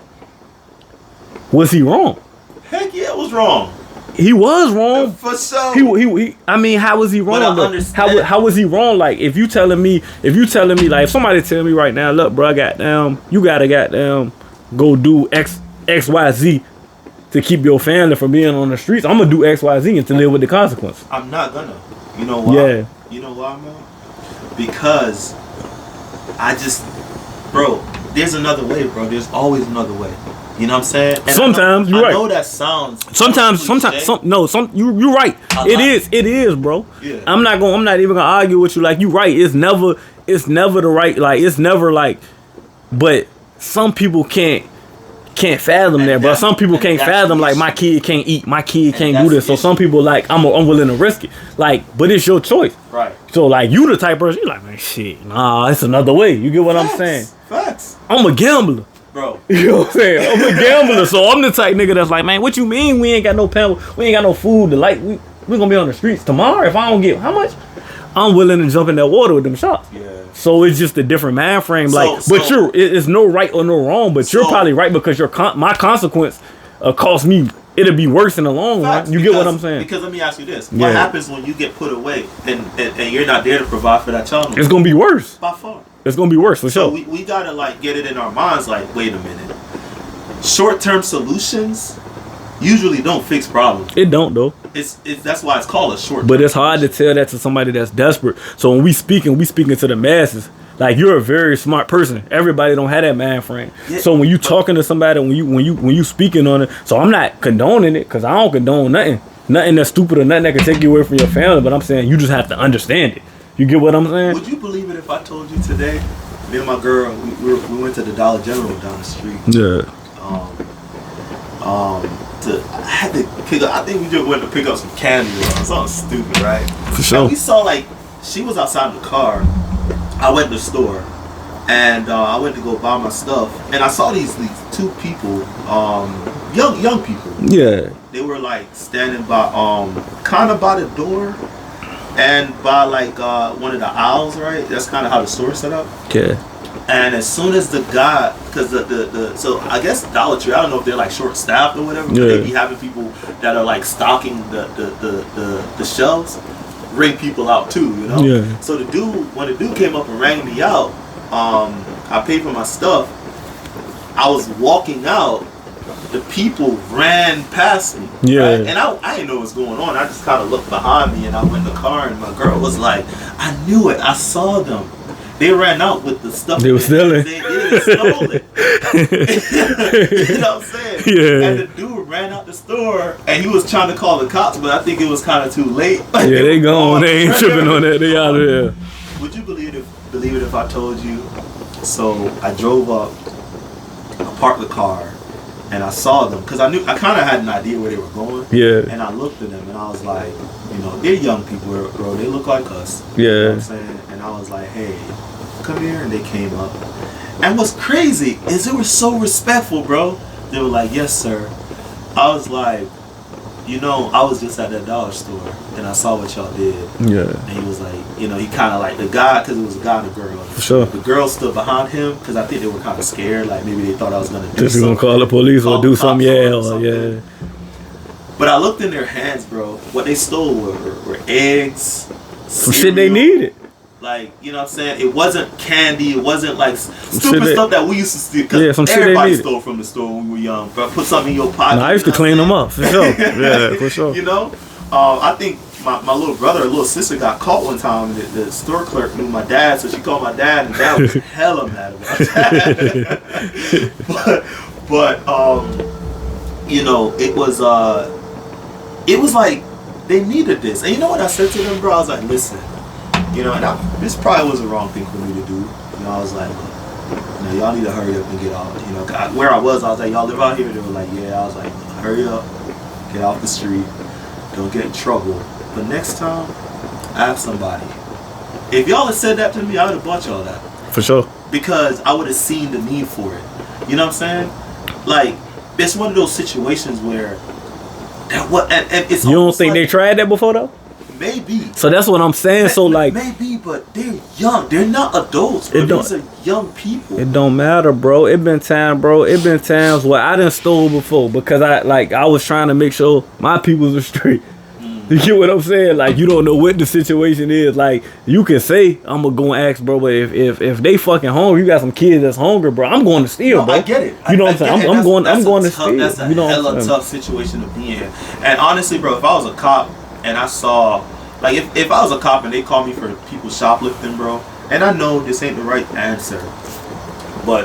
was he wrong? Heck yeah, it was wrong. He was wrong. For sure. He I mean, how was he wrong? How was he wrong? Like, if you telling me, like, if somebody tell me right now, look, bro, you gotta go do XYZ to keep your family from being on the streets. I'm gonna do XYZ and to live with the consequence. I'm not gonna. You know why? Yeah. You know why, man? Because bro, there's another way, bro. There's always another way. You know what I'm saying? And sometimes you're right. I know that sounds. You're right. It is, bro. Yeah. I'm not even gonna argue with you. Like, you're right. It's never the right. Like, it's never like. But some people can't can't fathom that, bro. Some people can't fathom like my kid can't eat, my kid can't do this. So some people like I'm willing to risk it. Like, but it's your choice. Right. So like you the type of person, you like, man, shit, nah, it's another way. You get what I'm saying? Facts. I'm a gambler. Bro. You know what I'm saying? I'm a gambler. So I'm the type nigga that's like, man, what you mean we ain't got no pen, we ain't got no food to like we gonna be on the streets tomorrow if I don't get how much? I'm willing to jump in that water with them shots. Yeah. So it's just a different mind frame. Like, So, but it's no right or no wrong. But you're probably right because my consequence cost me. It'll be worse in the long run. You get what I'm saying? Because let me ask you this: what happens when you get put away and you're not there to provide for that child? It's gonna be worse. By far. It's gonna be worse for sure. So we gotta like get it in our minds. Like, wait a minute. Short-term solutions usually don't fix problems. It don't though. It's that's why it's called a short. But it's hard to tell that to somebody that's desperate. So when we speaking to the masses. Like, you're a very smart person. Everybody don't have that mind frame. Yeah, so when you talking to somebody, when you speaking on it, so I'm not condoning it because I don't condone nothing that's stupid or nothing that can take you away from your family. But I'm saying you just have to understand it. You get what I'm saying? Would you believe it if I told you today, me and my girl, we went to the Dollar General down the street. Yeah. I had to pick up. I think we just went to pick up some candy or something stupid, right? For sure. And we saw like she was outside the car. I went to the store, and I went to go buy my stuff, and I saw these two people, young people. Yeah. They were like standing by, kind of by the door, and by like one of the aisles, right? That's kind of how the store's set up. Yeah. And as soon as the guy, because so I guess Dollar Tree, I don't know if they're like short staffed or whatever, but they be having people that are like stocking the shelves, ring people out too, you know. Yeah. So when the dude came up and rang me out, I paid for my stuff. I was walking out, the people ran past me. Yeah. Right? And I didn't know what was going on. I just kind of looked behind me and I went in the car and my girl was like, I knew it. I saw them. They ran out with the stuff. They were stealing. They stole it. You know what I'm saying? Yeah. And the dude ran out the store and he was trying to call the cops, but I think it was kind of too late. Yeah, they gone. They ain't tripping on that. They out of there. Would you believe it if I told you? So I drove up, I parked the car, and I saw them because I kind of had an idea where they were going. Yeah. And I looked at them and I was like, you know, they're young people, bro. They look like us. Yeah. You know what I'm saying? And I was like, hey, come here. And they came up. And what's crazy is they were so respectful, bro. They were like, yes, sir. I was like, you know, I was just at that dollar store and I saw what y'all did. Yeah. And he was like, you know, he kind of like the guy, because it was a guy and a girl. For sure. The girl stood behind him because I think they were kind of scared. Like maybe they thought I was going to do Just something. gonna call the police or do something. Yeah. But I looked in their hands, bro. What they stole were eggs. Some shit they needed. Like, you know what I'm saying? It wasn't candy. It wasn't like stupid stuff that we used to steal. Yeah, some shit everybody they stole from the store when we were young. But put something in your pocket. No, I used to clean them up, for sure. Yeah, for sure. You know? I think my little brother or little sister got caught one time. The store clerk knew my dad, so she called my dad, and dad was hella mad about that. but you know, it was like they needed this. And you know what I said to them, bro? I was like, listen, you know, and this probably was the wrong thing for me to do. You know, I was like, you know, y'all need to hurry up and get off. You know, where I was like, y'all live out here? They were like, yeah. I was like, hurry up, get off the street, don't get in trouble. But next time, ask somebody. If y'all had said that to me, I would have bought y'all that. For sure. Because I would have seen the need for it. You know what I'm saying? Like, it's one of those situations where and it's you don't think they tried that before though? Maybe. So that's what I'm saying. So like, maybe, but they're young. They're not adults. Bro. These are young people. It don't matter, bro. It been times where I done stole before because I was trying to make sure my peoples were straight. You get what I'm saying? Like, you don't know what the situation is. Like, you can say, I'm gonna go and ask, bro, but if they fucking hungry, you got some kids that's hungry, bro, I'm going to steal, bro. I get it. You know what I'm saying? I'm going to steal. That's a you know hella tough situation to be in. And honestly, bro, if I was a cop and I saw, like, if I was a cop and they called me for people shoplifting, bro, and I know this ain't the right answer, but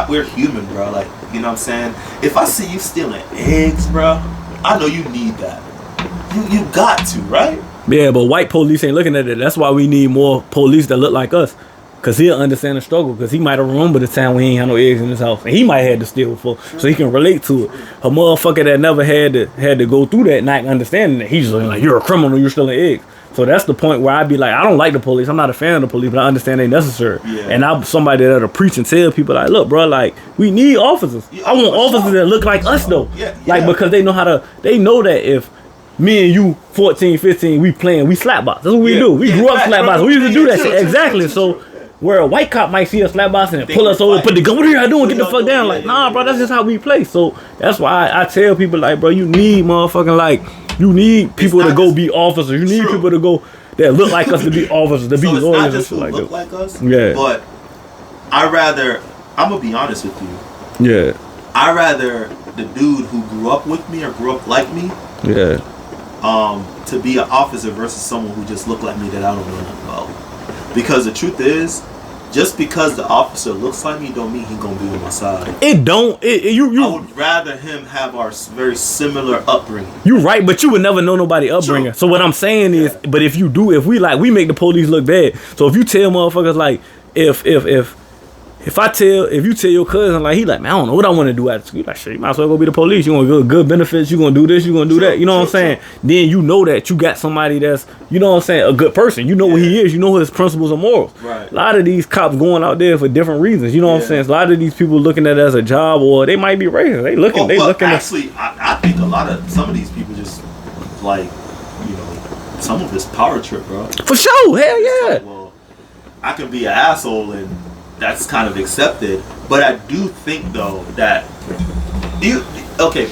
we're human, bro. Like, you know what I'm saying? If I see you stealing eggs, bro, I know you need that. You got to, right? Yeah, but white police ain't looking at it. That's why we need more police that look like us. Cause he'll understand the struggle. Cause he might have remembered the time when he ain't had no eggs in his house, and he might have had to steal before, so he can relate to it. A motherfucker that never had to go through that, not understanding that, he's like, you're a criminal, you're stealing eggs. So that's the point where I be like, I don't like the police. I'm not a fan of the police, but I understand they necessary. Yeah. And I'm somebody that'll preach and tell people like, look, bro, like we need officers. Yeah, I want officers that look like us though. Yeah, like because they know that if me and you 14, 15, we playing, we slap box. That's what we do. We grew up slap box. We used to do that shit. Exactly. So where a white cop might see us slap boxing and pull us over, put the gun, what are y'all doing? Get the fuck down. Like, nah, bro, that's just how we play. So that's why I tell people like, bro, you need motherfucking like, you need people to go be officers. You need people to go that look like us to be officers, to be lawyers and shit like that. Look like us. Yeah. But I'm gonna be honest with you. Yeah. I rather the dude who grew up with me or grew up like me. Yeah. To be an officer versus someone who just looked like me that I don't know nothing about. Because the truth is, just because the officer looks like me don't mean he gonna be on my side. It don't. You. I would rather him have our very similar upbringing. You right, but you would never know nobody upbringing. True. So what I'm saying is, but if you do, if we make the police look bad. So if you tell motherfuckers like, if you tell your cousin like he like, man, I don't know what I want to do after school. Like, shit, you might as well go be the police. You want good benefits. You gonna do this. You gonna do that. You know what I'm saying? Then you know that you got somebody that's, you know what I'm saying, a good person. You know what he is. You know his principles and morals. Right. A lot of these cops going out there for different reasons. You know what I'm saying? A lot of these people looking at it as a job, or they might be racist. They looking. Actually, I think some of these people just like, you know, some of this power trip, bro. For sure. Hell yeah. Like, well, I can be an asshole and that's kind of accepted, but I do think though that did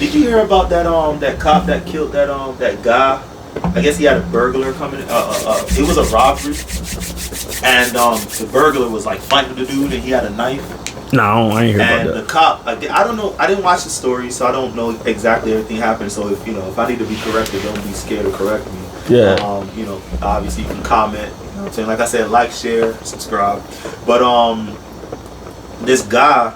you hear about that cop that killed that guy? I guess he had a burglar coming. It was a robbery, and the burglar was like fighting the dude, and he had a knife. No, I ain't hear about that. And the cop, I don't know. I didn't watch the story, so I don't know exactly everything happened. So if I need to be corrected, don't be scared to correct me. Yeah. Obviously you can comment. You know what I'm saying? Like I said, like, share, subscribe. But this guy,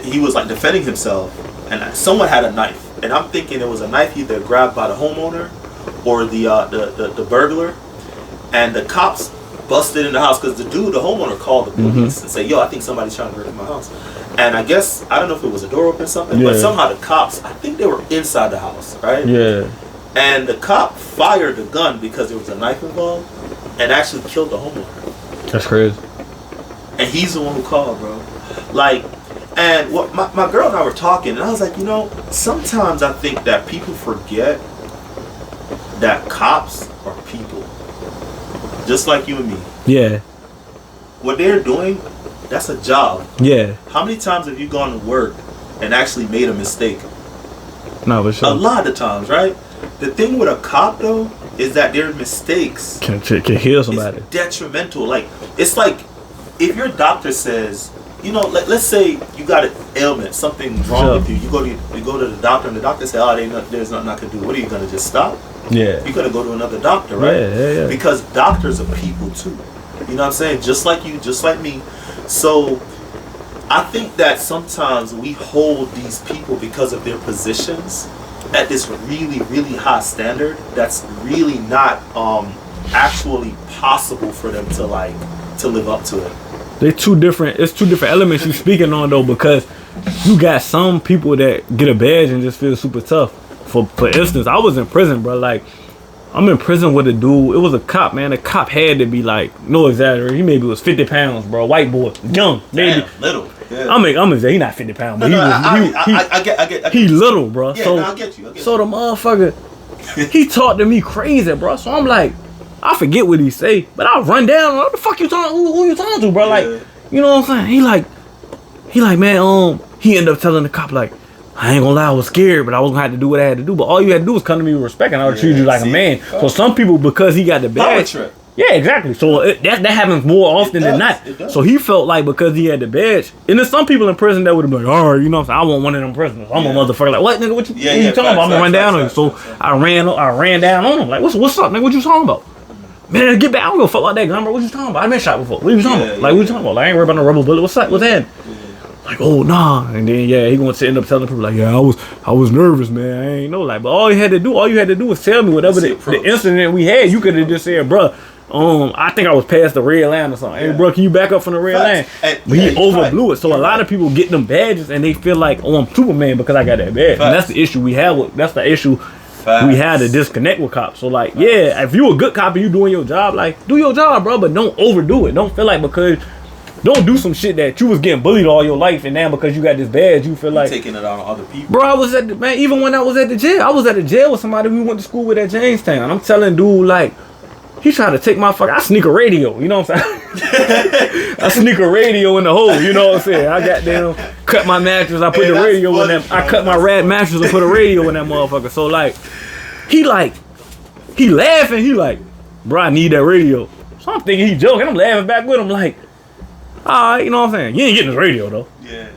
he was like defending himself, and someone had a knife, and I'm thinking it was a knife either grabbed by the homeowner or the burglar, and the cops busted in the house because the homeowner called the police and said, yo, I think somebody's trying to break in my house. And I guess, I don't know if it was a door open or something, but somehow the cops, I think they were inside the house, right? Yeah. And the cop fired the gun because there was a knife involved and actually killed the homeowner. That's crazy. And he's the one who called, bro. Like, and what my girl and I were talking, and I was like, you know, sometimes I think that people forget that cops are people. Just like you and me. Yeah. What they're doing, that's a job. Yeah. How many times have you gone to work and actually made a mistake? No, but sure. A lot of times, right? The thing with a cop, though, is that their mistakes can heal somebody. It's detrimental. Like, it's like if your doctor says, you know, let's say you got an ailment, something wrong with you. You go to the doctor, and the doctor says, "Oh, there's nothing I can do." What are you gonna just stop? Yeah. You're gonna go to another doctor, right? Yeah. Because doctors are people too. You know what I'm saying? Just like you, just like me. So I think that sometimes we hold these people because of their positions at this really, really high standard that's really not actually possible for them to live up to it. It's two different elements you speaking on though, because you got some people that get a badge and just feel super tough. For instance, I was in prison, bro. Like, I'm in prison with a dude. It was a cop, man. The cop had to be like, no exaggeration, he maybe was 50 pounds, bro. White boy, young, maybe. Damn, little. Yeah. I'm he not 50 pounds, but I get he little, bro. Yeah, so I get you. So the motherfucker, he talked to me crazy, bro. So I'm like, I forget what he say, but I'll run down. What the fuck you talking? Who you talking to, bro? Like, you know what I'm saying? He like, man, he ended up telling the cop like, I ain't gonna lie, I was scared, but I was gonna have to do what I had to do. But all you had to do was come to me with respect, and I would treat you like a man. So some people, because he got the badge, yeah, exactly. So that happens more often than not. So he felt like because he had the badge, and there's some people in prison that would have been like, all right, you know what I'm saying? I want one of them prisoners. I'm a motherfucker. Like, what, nigga? What you talking about? I'm gonna run down on you. So I ran down on him. Like, what's up, nigga? What you talking about? Man, get back. I don't give a fuck about that gun, bro. What you talking about? I've been shot before. What you talking about? Like, what you talking about? Like, I ain't worried about no rubber bullet. What's that? What's that? Like, oh nah, and then he going to end up telling people like, yeah, I was nervous, man. I ain't know, like, but all you had to do was tell me whatever the incident we had. You could have just said, bro, I think I was past the red line or something. Hey, bro, can you back up from the red line? But he overblew it. So a lot of people get them badges and they feel like, oh, I'm Superman because I got that badge. And that's the issue we have with. That's the issue we had to disconnect with cops. So like, yeah, if you a good cop and you doing your job, like do your job, bro, but don't overdo it. Don't feel like because. Don't do some shit that you was getting bullied all your life and now because you got this badge, you feel like taking it out on other people. Bro, I was at the, even when I was at the jail, I was at the jail with somebody we went to school with at Jamestown. I'm telling dude, like, he tried to take my I sneak a radio, you know what I'm saying? I sneak a radio in the hole, you know what I'm saying? I got them, cut my mattress, I put the radio in that, I cut my rad mattress and put a radio in that motherfucker. So like, he laughing, he like, bro, I need that radio. So I'm thinking he joking, I'm laughing back with him like, alright, you know what I'm saying? You ain't getting this radio though. Yeah.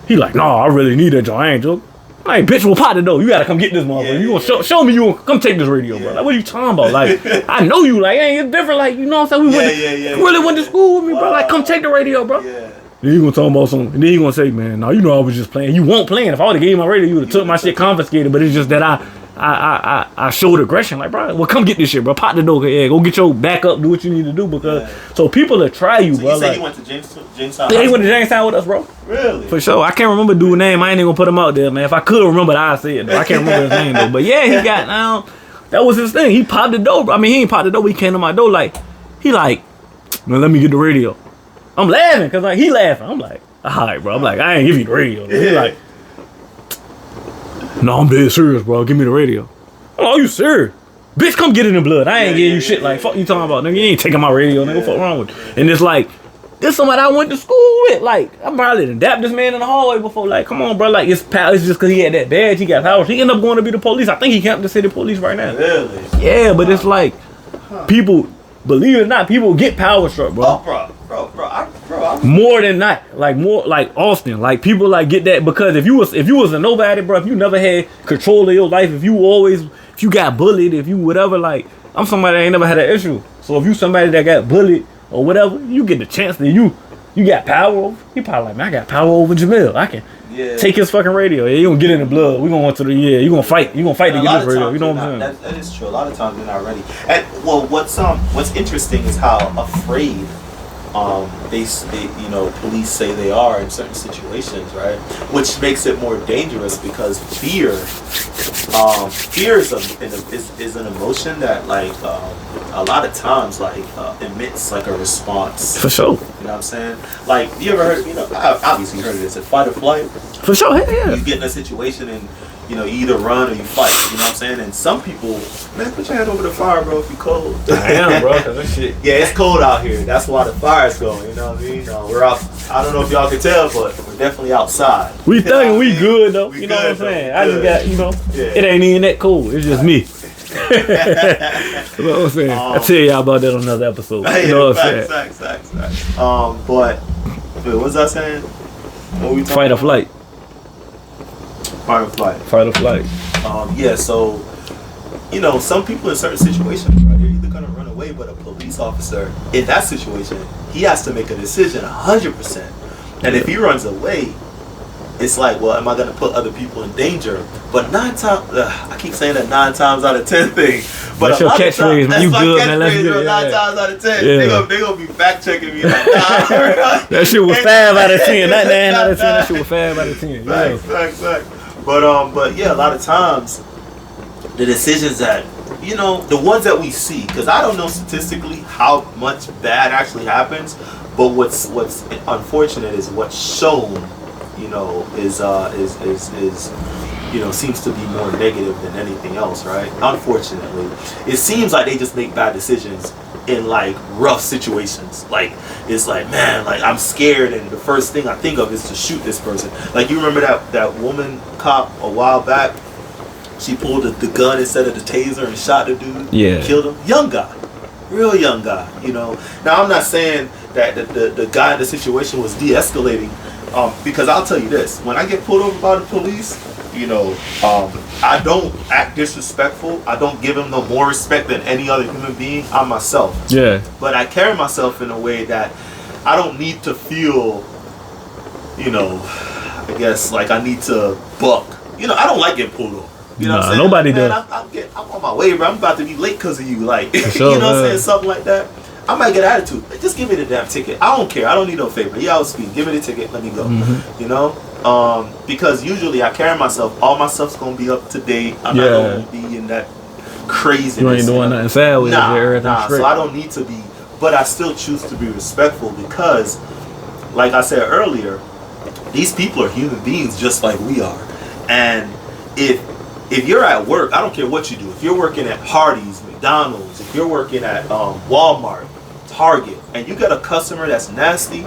He like, nah, I really need that joint. I ain't joking. Like, bitch, we'll pot it though. You gotta come get this motherfucker. You gonna show me you gonna come take this radio, bro. Like, what are you talking about? Like, I know you. Like, ain't it's different. Like, you know what I'm saying? You really went to school with me, bro. Like, come take the radio, bro. Yeah. Then he gonna talk about something, and then he gonna say, man, no, you know I was just playing. You won't playing. If I would've gave you my radio, you would've took my shit confiscated. But it's just that I showed aggression. Like, bro, well, come get this shit, bro. Pot the door. Yeah, go get your back up. Do what you need to do because so people will try you, so bro. You say like, he went to Jamestown? Yeah, he went to Jamestown with us, bro. Really? For sure. I can't remember dude's name. I ain't even gonna put him out there, man. If I could remember, I'd say it though. I can't remember his name though. But yeah, he got down. That was his thing. He popped the door. Bro. I mean, he ain't popped the door. He came to my door like, he like, man, let me get the radio. I'm laughing because like he laughing. I'm like, all right, bro. I'm like, I ain't give you the radio. Yeah. He like, no, I'm dead serious, bro. Give me the radio. Oh, you serious? Bitch, come get it in blood. I ain't getting you shit like fuck you talking about, nigga. You ain't taking my radio, nigga. What fuck wrong with you? And it's like, this somebody I went to school with. Like, I probably done dapped this man in the hallway before. Like, come on, bro. Like, it's just because he had that badge, he got powers. He ended up going to be the police. I think he camped the city police right now. Really? Yeah, but it's like, people, believe it or not, people get power struck, bro. Oh, bro. More than not, like more like Austin, like people like get that because if you was a nobody, bro, if you never had control of your life, if you got bullied, if you whatever, like I'm somebody that ain't never had an issue. So if you somebody that got bullied or whatever, you get the chance that you got power over. He probably like, man, I got power over Jamil. I can take his fucking radio. Yeah, you gonna get in the blood. We gonna go to the you gonna fight. You gonna fight to get this radio. You know what I'm saying? That is true. A lot of times they're not ready. And well, what's interesting is how afraid. They police say they are in certain situations, right? Which makes it more dangerous because fear is an emotion that like a lot of times like emits like a response. For sure. You know what I'm saying? Like you ever heard? I obviously heard of this. It's fight or flight. For sure. Yeah. You get in a situation and. You either run or you fight. You know what I'm saying? And some people, man, put your hand over the fire, bro, if you cold. I am, bro, because that shit. Yeah, it's cold out here. That's why the fire's going. You know what I mean? We're out. I don't know if y'all can tell, but we're definitely outside. We thinking we good though. You know what I'm saying? I just got, it ain't even that cold. It's just me. You know what I'm saying? I'll tell y'all about that on another episode. You know what I'm saying? Facts. But what was I saying? What we fight or flight. Fight or flight. Fight or flight. Yeah, so, some people in certain situations, right, they're either going to run away, but a police officer, in that situation, he has to make a decision 100%. And if he runs away, it's like, well, am I going to put other people in danger? But 9 times, I keep saying that 9 times out of 10 thing. But that's your catchphrase, man. You good, man. Let's do it. 9 times out of 10. Yeah. They gonna be fact checking me like, nah. That shit was 5 out of 10. Not 9 out of 10. That shit was 5 out of 10. Fact. But yeah, a lot of times the decisions that the ones that we see, because I don't know statistically how much bad actually happens, but what's unfortunate is what's shown, is seems to be more negative than anything else, right? Unfortunately, it seems like they just make bad decisions in like rough situations. Like it's like, man, like I'm scared and the first thing I think of is to shoot this person. Like you remember that woman cop a while back, she pulled the gun instead of the taser and shot the dude. Yeah. Killed him. Young guy. Real young guy, Now I'm not saying that the guy in the situation was de-escalating, because I'll tell you this, when I get pulled over by the police, I don't act disrespectful. I don't give them no more respect than any other human being. I'm myself. Yeah. But I carry myself in a way that I don't need to feel, I guess like I need to buck. I don't like getting pulled over. You know what I'm saying? Nobody like, does. I'm on my way, bro. I'm about to be late because of you. Like, Sure, you know what I'm saying? Something like that. I might get attitude. Like, just give me the damn ticket. I don't care. I don't need no favor. Yeah, I'll speed. Give me the ticket. Let me go. Mm-hmm. You know? Because usually I carry myself. All my stuff's going to be up to date. I'm not going to be in that craziness. You ain't doing nothing sad with it. Nah. So I don't need to be. But I still choose to be respectful because, like I said earlier, these people are human beings just like we are. And if you're at work, I don't care what you do. If you're working at Hardee's, McDonald's, if you're working at Walmart, Target, and you got a customer that's nasty,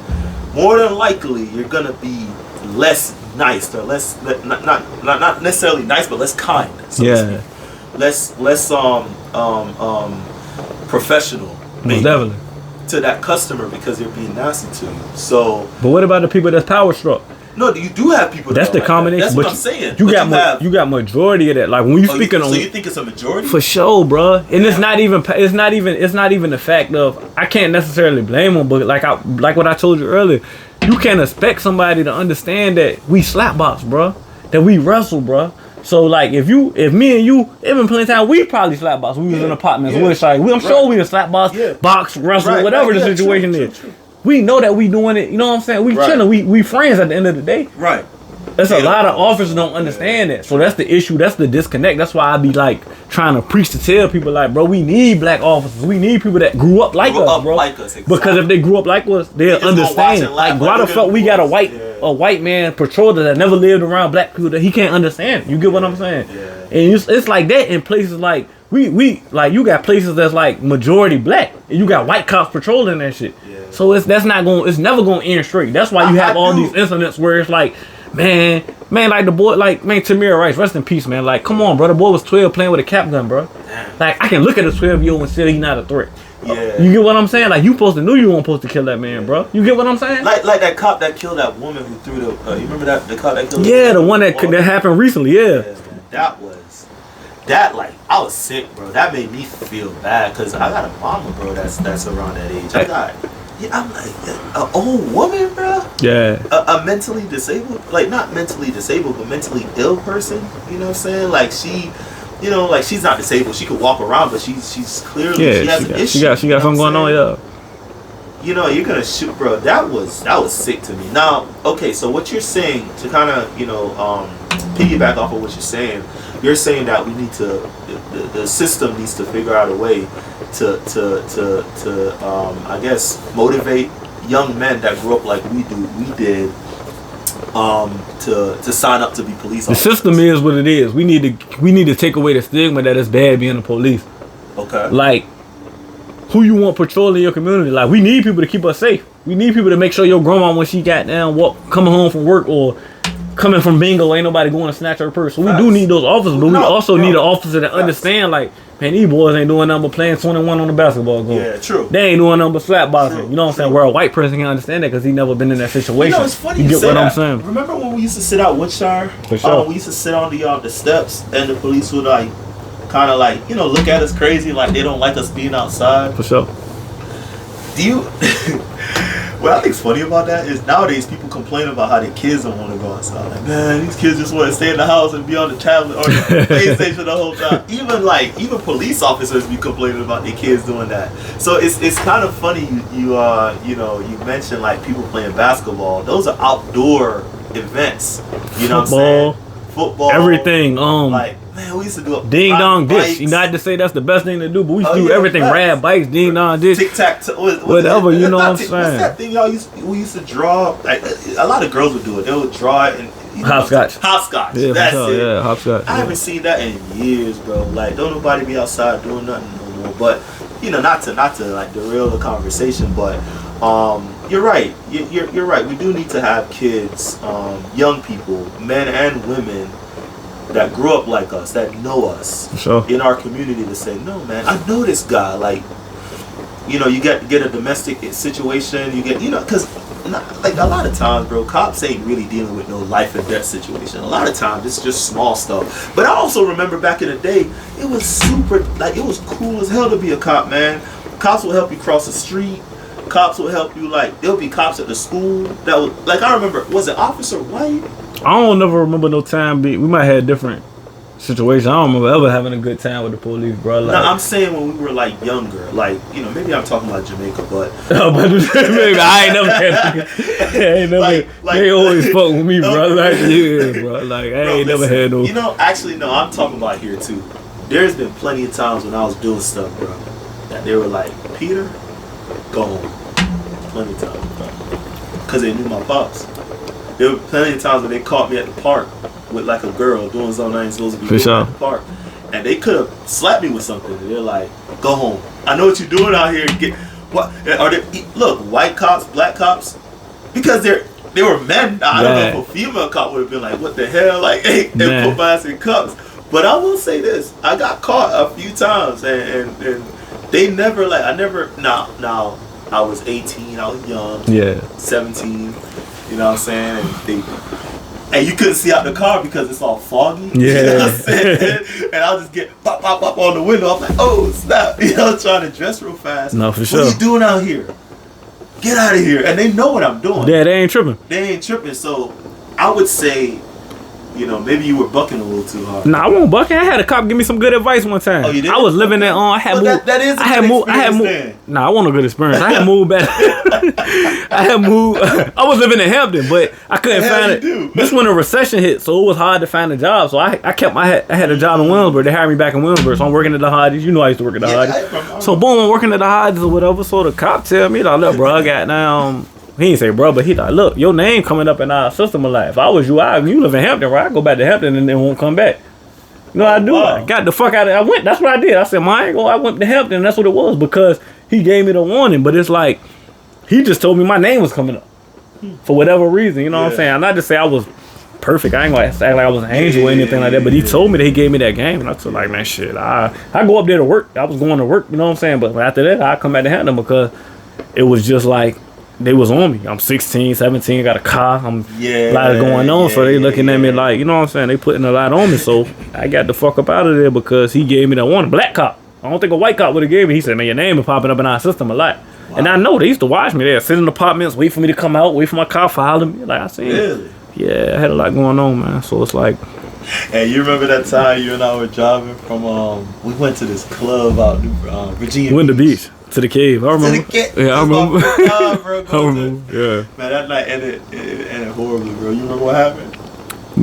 more than likely you're gonna be less nice or less not necessarily nice, but less kind. So to speak. Less professional. Most definitely. To that customer because they're being nasty to you. So, but what about the people that's power struck? No, you do have people. That's the like combination. That's what I'm saying. You got majority of that. Like when you speaking on. So you think it's a majority? For sure, bro. And it's not even the fact of I can't necessarily blame them, but like what I told you earlier, you can't expect somebody to understand that we slapbox, bro. That we wrestle, bro. So like if me and you, even plenty of time we probably slapbox. We was in apartments. I'm sure we was slapbox, box, wrestle, whatever the situation is. True. We know that we doing it. You know what I'm saying? We chilling. We friends at the end of the day. Right. There's a lot of officers don't understand that. So that's the issue. That's the disconnect. That's why I be like trying to preach to tell people like, bro, we need black officers. We need people that grew up like us, bro. Exactly. Because if they grew up like us, they'll understand. Like why the fuck we got a white man patroller that never lived around black people that he can't understand. You get what I'm saying? Yeah. And it's like that in places like we like you got places that's like majority black and you got white cops patrolling that shit. Yeah. So it's never gonna end straight. That's why you have all these incidents where it's like, man, like the boy, like, man, Tamir Rice, rest in peace, man. Like, come on, bro. The boy was 12 playing with a cap gun, bro. Like, I can look at a 12-year-old and say he's not a threat. Yeah. You get what I'm saying? Like, you knew you weren't supposed to kill that man, bro. You get what I'm saying? Like that cop that killed that woman who threw the, you remember the cop that killed the one that happened recently, I was sick, bro. That made me feel bad because I got a mama, bro, that's around that age. I'm like, an old woman, bro? Yeah. A mentally disabled, like not mentally disabled, but mentally ill person. You know what I'm saying? Like she, you know, like she's not disabled. She could walk around, but she's clearly, she has an issue. She got something going on, yeah. You know, you're going to shoot, bro. That was sick to me. Now, okay, so what you're saying, to kind of, you know, piggyback off of what you're saying that we need to, the system needs to figure out a way to I guess motivate young men that grew up like we did to sign up to be police officers. The system is what it is. We need to take away the stigma that it's bad being a police. Okay. Like, who you want patrolling your community? Like, we need people to keep us safe. We need people to make sure your grandma, when she got down, coming home from work or coming from bingo, ain't nobody going to snatch her purse. So we do need those officers, but we also need an officer that understand, like, man, these boys ain't doing nothing but playing 21 on the basketball court. Yeah, true. They ain't doing nothing but slap boxing. You know what I'm saying? Where a white person can understand that because he never been in that situation. You know, it's funny you get what I'm saying? Remember when we used to sit out Woodshire? For sure. We used to sit on the steps and the police would like kind of like, you know, look at us crazy like they don't like us being outside. For sure. Do you... What I think's funny about that is nowadays people complain about how their kids don't want to go outside. Like, man, these kids just want to stay in the house and be on the tablet or the PlayStation the whole time. Even police officers be complaining about their kids doing that. So it's kind of funny you mentioned like people playing basketball. Those are outdoor events. You know what I'm saying? Football. Everything. Like, man, we used to do a ding dong ditch. You not to say that's the best thing to do, but we used to do everything. Ride bikes, ding dong ditch, tic tac, whatever. You know what I'm saying? What's that thing we used to draw? Like, a lot of girls would do it. They would draw it and hopscotch. Hopscotch. Yeah, that's it. Yeah, hopscotch. I haven't seen that in years, bro. Like, don't nobody be outside doing nothing no more. But not to like derail the conversation, but you're right. You're right. We do need to have kids, young people, men and women, that grew up like us, that know us in our community, to say, no, man, I know this guy. Like, you know, you get a domestic situation, you get, because like a lot of times, bro, cops ain't really dealing with no life and death situation. A lot of times it's just small stuff. But I also remember back in the day, it was super, like, it was cool as hell to be a cop, man. Cops will help you cross the street. Cops will help you, like, there'll be cops at the school that would, like, I remember, was it Officer White? I don't never remember no time we might have had different situation. I don't remember ever having a good time with the police, bro. Like, No, I'm saying when we were like younger, like maybe I'm talking about Jamaica, but maybe I ain't never had. I ain't never. Like, they always fuck with me, bro. Like yeah, bro. Like I ain't never had no. Actually, no. I'm talking about here too. There's been plenty of times when I was doing stuff, bro, that they were like, Peter, go home. Plenty of times, bro, because they knew my pops. There were plenty of times when they caught me at the park with like a girl doing something I ain't supposed to be doing at the park. And they could have slapped me with something. And they're like, go home. I know what you're doing out here. Get what are they? Look, white cops, black cops, because they were men. I don't know if a female cop would have been like, what the hell? Like, hey, they put my ass in cuffs. But I will say this: I got caught a few times, and they never like I never. Now I was 18. I was young. Yeah. 17. You know what I'm saying? And you couldn't see out the car because it's all foggy. Yeah. You know what I'm saying? And I'll just get pop on the window. I'm like, oh, snap. You know, trying to dress real fast. No, for sure. What are you doing out here? Get out of here. And they know what I'm doing. Yeah, they ain't tripping. So I would say, maybe you were bucking a little too hard. Nah, I wasn't bucking. I had a cop give me some good advice one time. Oh, you did? I was living there on. I had moved. That is a good experience. Nah, I want a good experience. I had moved back. I was living in Hampton, but I couldn't find it. This when the recession hit, so it was hard to find a job. So I had a job in Williamsburg. They hired me back in Williamsburg, so I'm working at the Hodges. You know I used to work at the Hodges. So boom, I'm working at the Hodges or whatever. So the cop tell me, like, look, bro, I got down. He didn't say bro, but he like, look, your name coming up in our system of life. If I was you, you live in Hampton, right? I go back to Hampton and then won't come back. You know what I do? Wow. I got the fuck out of it. I went. That's what I did. I said, I went to Hampton, and that's what it was because he gave me the warning. But it's like he just told me my name was coming up for whatever reason. You know what I'm saying? Not to say I was perfect. I ain't gonna act like I was an angel or anything like that. But he told me that he gave me that game, and I was like, man, shit. I go up there to work. I was going to work. You know what I'm saying? But after that, I come back to Hampton because it was just like. They was on me. I'm 16, 17, got a car. I'm a lot going on. So they looking at me like, you know what I'm saying? They putting a lot on me. So I got the fuck up out of there because he gave me that warning. Black cop. I don't think a white cop would have gave me. He said, man, your name is popping up in our system a lot. Wow. And I know they used to watch me there, sit in apartments, wait for me to come out, wait for my car, follow me. Like I seen. Really? Yeah, I had a lot going on, man. So it's like. Hey, you remember that time you and I were driving from we went to this club out in Virginia Winter Beach. To the cave, I remember. Yeah, I remember. I remember. Yeah. Man, that night ended horribly, bro. You remember what happened?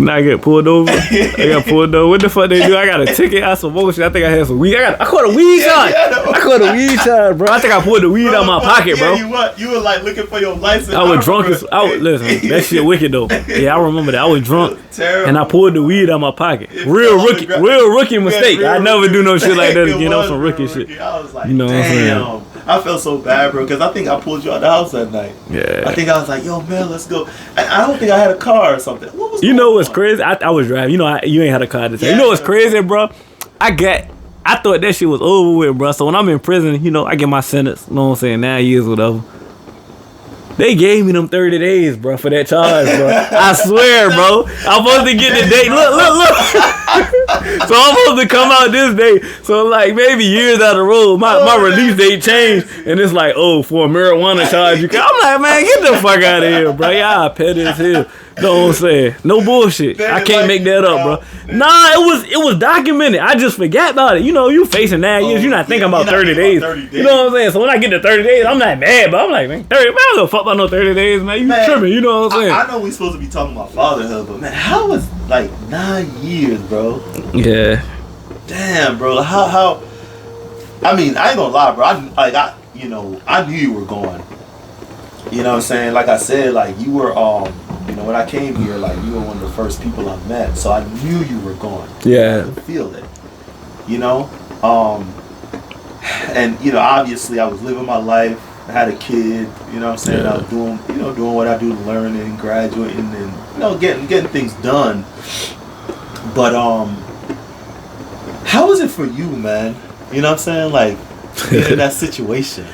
I get pulled over. I got pulled over. What the fuck they do? I got a ticket. I some bullshit. I think I had some weed. I caught a weed charge. I caught a weed charge, bro. I think I pulled the weed out my pocket, bro. You were like looking for your license. I was drunk as listen. That shit wicked though. Yeah, I remember that. I was drunk and I pulled the weed out my pocket. Real rookie mistake. I never do no shit like that again. That was some rookie shit. I was like, you know what I'm saying? I felt so bad, bro, because I think I pulled you out the house that night. Yeah. I think I was like, yo, man, let's go. I don't think I had a car or something. What was what's crazy? I was driving. You know, you ain't had a car at the time. You know what's crazy, bro? I thought that shit was over with, bro. So when I'm in prison, I get my sentence. You know what I'm saying? 9 years, whatever. They gave me them 30 days, bro, for that charge, bro. I swear, bro. I'm supposed to get the date. Look. So I'm supposed to come out this day. So like maybe years down the road, my release date changed, and it's like, for a marijuana charge, I'm like, man, get the fuck out of here, bro. Y'all petty as hell. Know what I'm saying? No bullshit. I can't make that up, bro. Nah, it was documented. I just forgot about it. You facing 9 years. You're not thinking about 30 days. You know what I'm saying? So when I get to 30 days, I'm not mad, but I'm like, man, 30. Man, I don't fuck about no 30 days, man. You tripping? You know what I'm saying? I know we supposed to be talking about fatherhood, but man, how was like 9 years, bro? Yeah. Damn, bro. How? I mean, I ain't gonna lie, bro. I knew you were going. You know what I'm saying? Like I said, like you were when I came here, like you were one of the first people I met, so I knew you were going. Yeah. I could feel it. And obviously I was living my life. I had a kid. You know what I'm saying? Yeah. I was doing what I do, learning, graduating, and getting things done. But how was it for you, man? You know what I'm saying? Like being in that situation.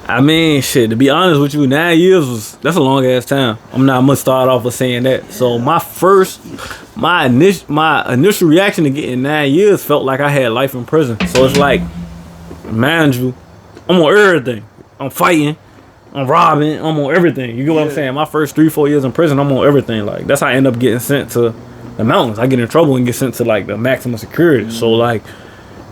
I mean, shit, to be honest with you, 9 years that's a long ass time. I'm gonna start off with saying that. So my initial reaction to getting 9 years felt like I had life in prison. So it's like, mind you, I'm on everything. I'm fighting, I'm robbing, I'm on everything. You get what I'm saying? My first 3-4 years in prison, I'm on everything. Like that's how I end up getting sent to the mountains. I get in trouble and get sent to like the maximum security. So like,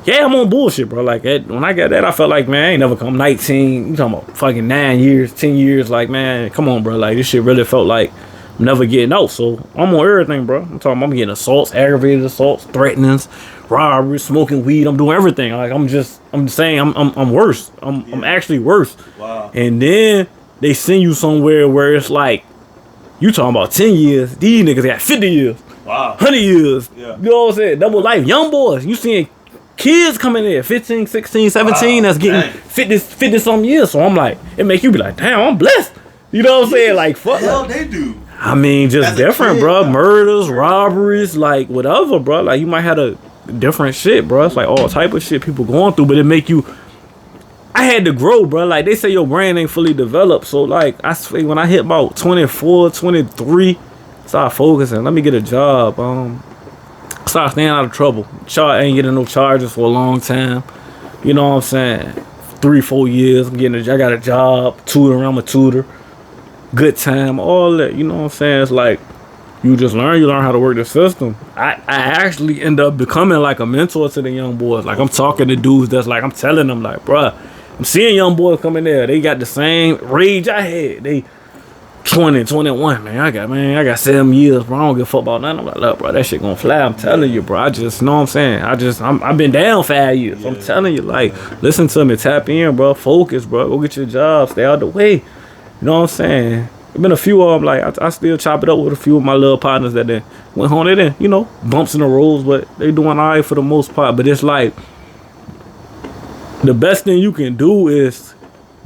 yeah, I'm on bullshit, bro. Like when I got that, I felt like, man, I ain't never come 19. You talking about fucking 9 years, 10 years? Like, man, come on, bro. Like this shit really felt like I'm never getting out. So I'm on everything, bro. I'm getting assaults, aggravated assaults, threatenings, robbery, smoking weed. I'm doing everything. Like I'm saying I'm worse. I'm actually worse. Wow. And then they send you somewhere where it's like, you talking about 10 years. These niggas got 50 years. Wow. 100 years. Yeah. You know what I'm saying? Double life. Young boys. You seeing kids coming there, 15, 16, 17, that's getting 50 some years. So I'm like, it make you be like, damn, I'm blessed. You know what I'm saying? Like, fuck. What the hell they do? I mean, just As a different, kid, bro. bro. Murders, robberies, like whatever, bro. Like you might have a different shit, bro. It's like all type of shit people going through, but it make you. I had to grow, bro. Like they say your brain ain't fully developed. So like I swear when I hit about 24, 23, start focusing. Let me get a job. Start staying out of trouble. I ain't getting no charges for a long time. You know what I'm saying? 3-4 years. I got a job. Tutoring. I'm a tutor. Good time. All that. You know what I'm saying? It's like you learn how to work the system. I actually end up becoming like a mentor to the young boys. Like I'm talking to dudes that's like, I'm telling them like, bruh, I'm seeing young boys coming there. They got the same rage I had. They 20, 21, man. I got 7 years, bro. I don't give a fuck about nothing. I'm like, look, bro, that shit gonna fly. I'm telling you, bro. I just, know what I'm saying? I've been down 5 years. Yeah. I'm telling you, like, listen to me, tap in, bro. Focus, bro. Go get your job. Stay out the way. You know what I'm saying? There's been a few of them, like, I still chop it up with a few of my little partners that then went home. They didn't, bumps in the roads, but they doing all right for the most part. But it's like, the best thing you can do is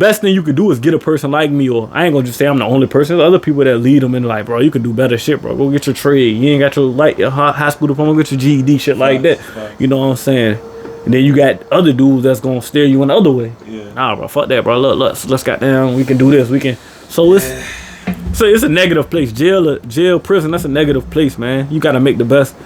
get a person like me, or I ain't gonna just say I'm the only person. There's other people that lead them in like, bro, you can do better shit, bro. Go get your trade. You ain't got your high school diploma, get your GED, shit like that. You know what I'm saying? And then you got other dudes that's gonna steer you in the other way. Yeah. Nah, bro, fuck that, bro. Let's goddamn, we can do this. We can. So it's a negative place. Jail, prison. That's a negative place, man. You gotta make the best.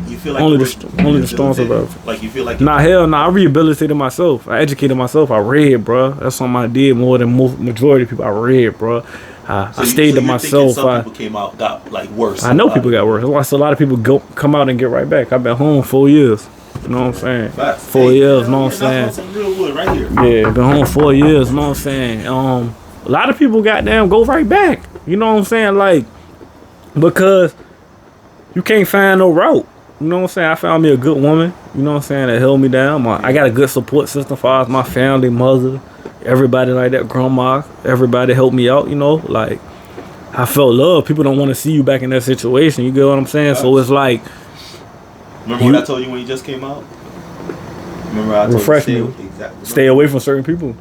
You feel like only the storms about. Like you feel like. Hell nah. I rehabilitated myself. I educated myself. I read, bro. That's something I did more than majority of people. I read, bro. I stayed to myself. Some people came out got like worse. I know people got worse. That's why I see a lot of people come out and get right back. I've been home 4 years. You know what I'm saying? 4 years. You know what I'm saying? Some real wood right here. Yeah, been home 4 years. You know what I'm saying? A lot of people goddamn go right back. You know what I'm saying? Like, because you can't find no route. You know what I'm saying? I found me a good woman, you know what I'm saying, that held me down. I got a good support system as far as my family, mother, everybody like that, grandma, everybody helped me out, like I felt love. People don't want to see you back in that situation, you get what I'm saying? So it's like, remember what I told you when you just came out? Remember I told you stay away from certain people.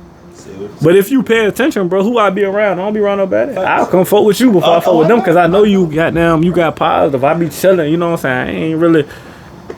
But if you pay attention, bro, who I be around? I don't be around nobody. I'll come fuck with you before I fuck with them, because I know you got positive. I be chilling, you know what I'm saying? I ain't really,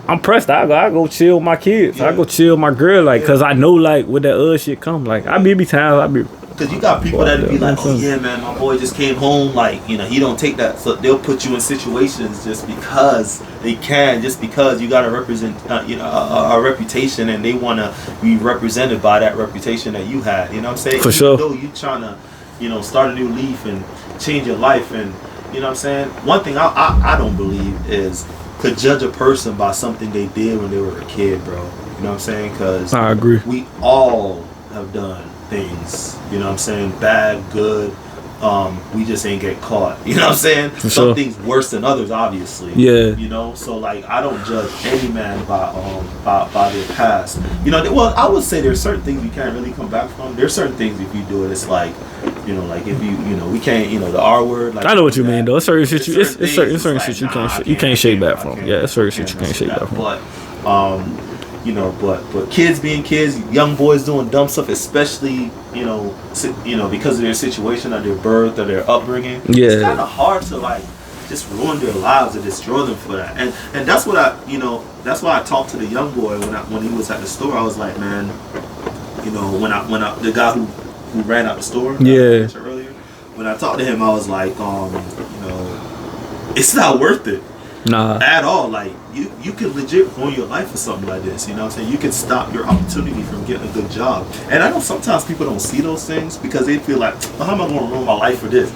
I'm pressed. I go chill with my kids. I go chill with my girl, like, because I know, like, with that shit come. Like, I be times, because you got people that be like, oh yeah, man, my boy just came home. Like, he don't take that. So they'll put you in situations just because they can, just because you got to represent, a reputation, and they want to be represented by that reputation that you had. You know what I'm saying? For sure. Though you trying to, start a new leaf and change your life, and you know what I'm saying. One thing I don't believe is to judge a person by something they did when they were a kid, bro. You know what I'm saying? Because I agree. We all have done things, you know what I'm saying, bad, good, we just ain't get caught, you know what I'm saying? For some sure. things worse than others, obviously. Yeah. So like I don't judge any man by their past. Well, I would say there's certain things you can't really come back from. There's certain things if you do it, it's like, like if we can't, the R word, like, I know what you mean though. It's certain shit it's certain like, shit you can't shake back from. Yeah, it's certain shit you can't shake back from. But kids being kids, young boys doing dumb stuff, especially because of their situation or their birth or their upbringing. Yeah. It's kind of hard to like just ruin their lives or destroy them for that. And that's what that's why I talked to the young boy when he was at the store. I was like, man, when I the guy who ran out the store, earlier, when I talked to him, I was like, it's not worth it. Nah. At all. Like you can legit ruin your life for something like this, you know what I'm saying? You can stop your opportunity from getting a good job. And I know sometimes people don't see those things because they feel like, well, how am I going to ruin my life for this?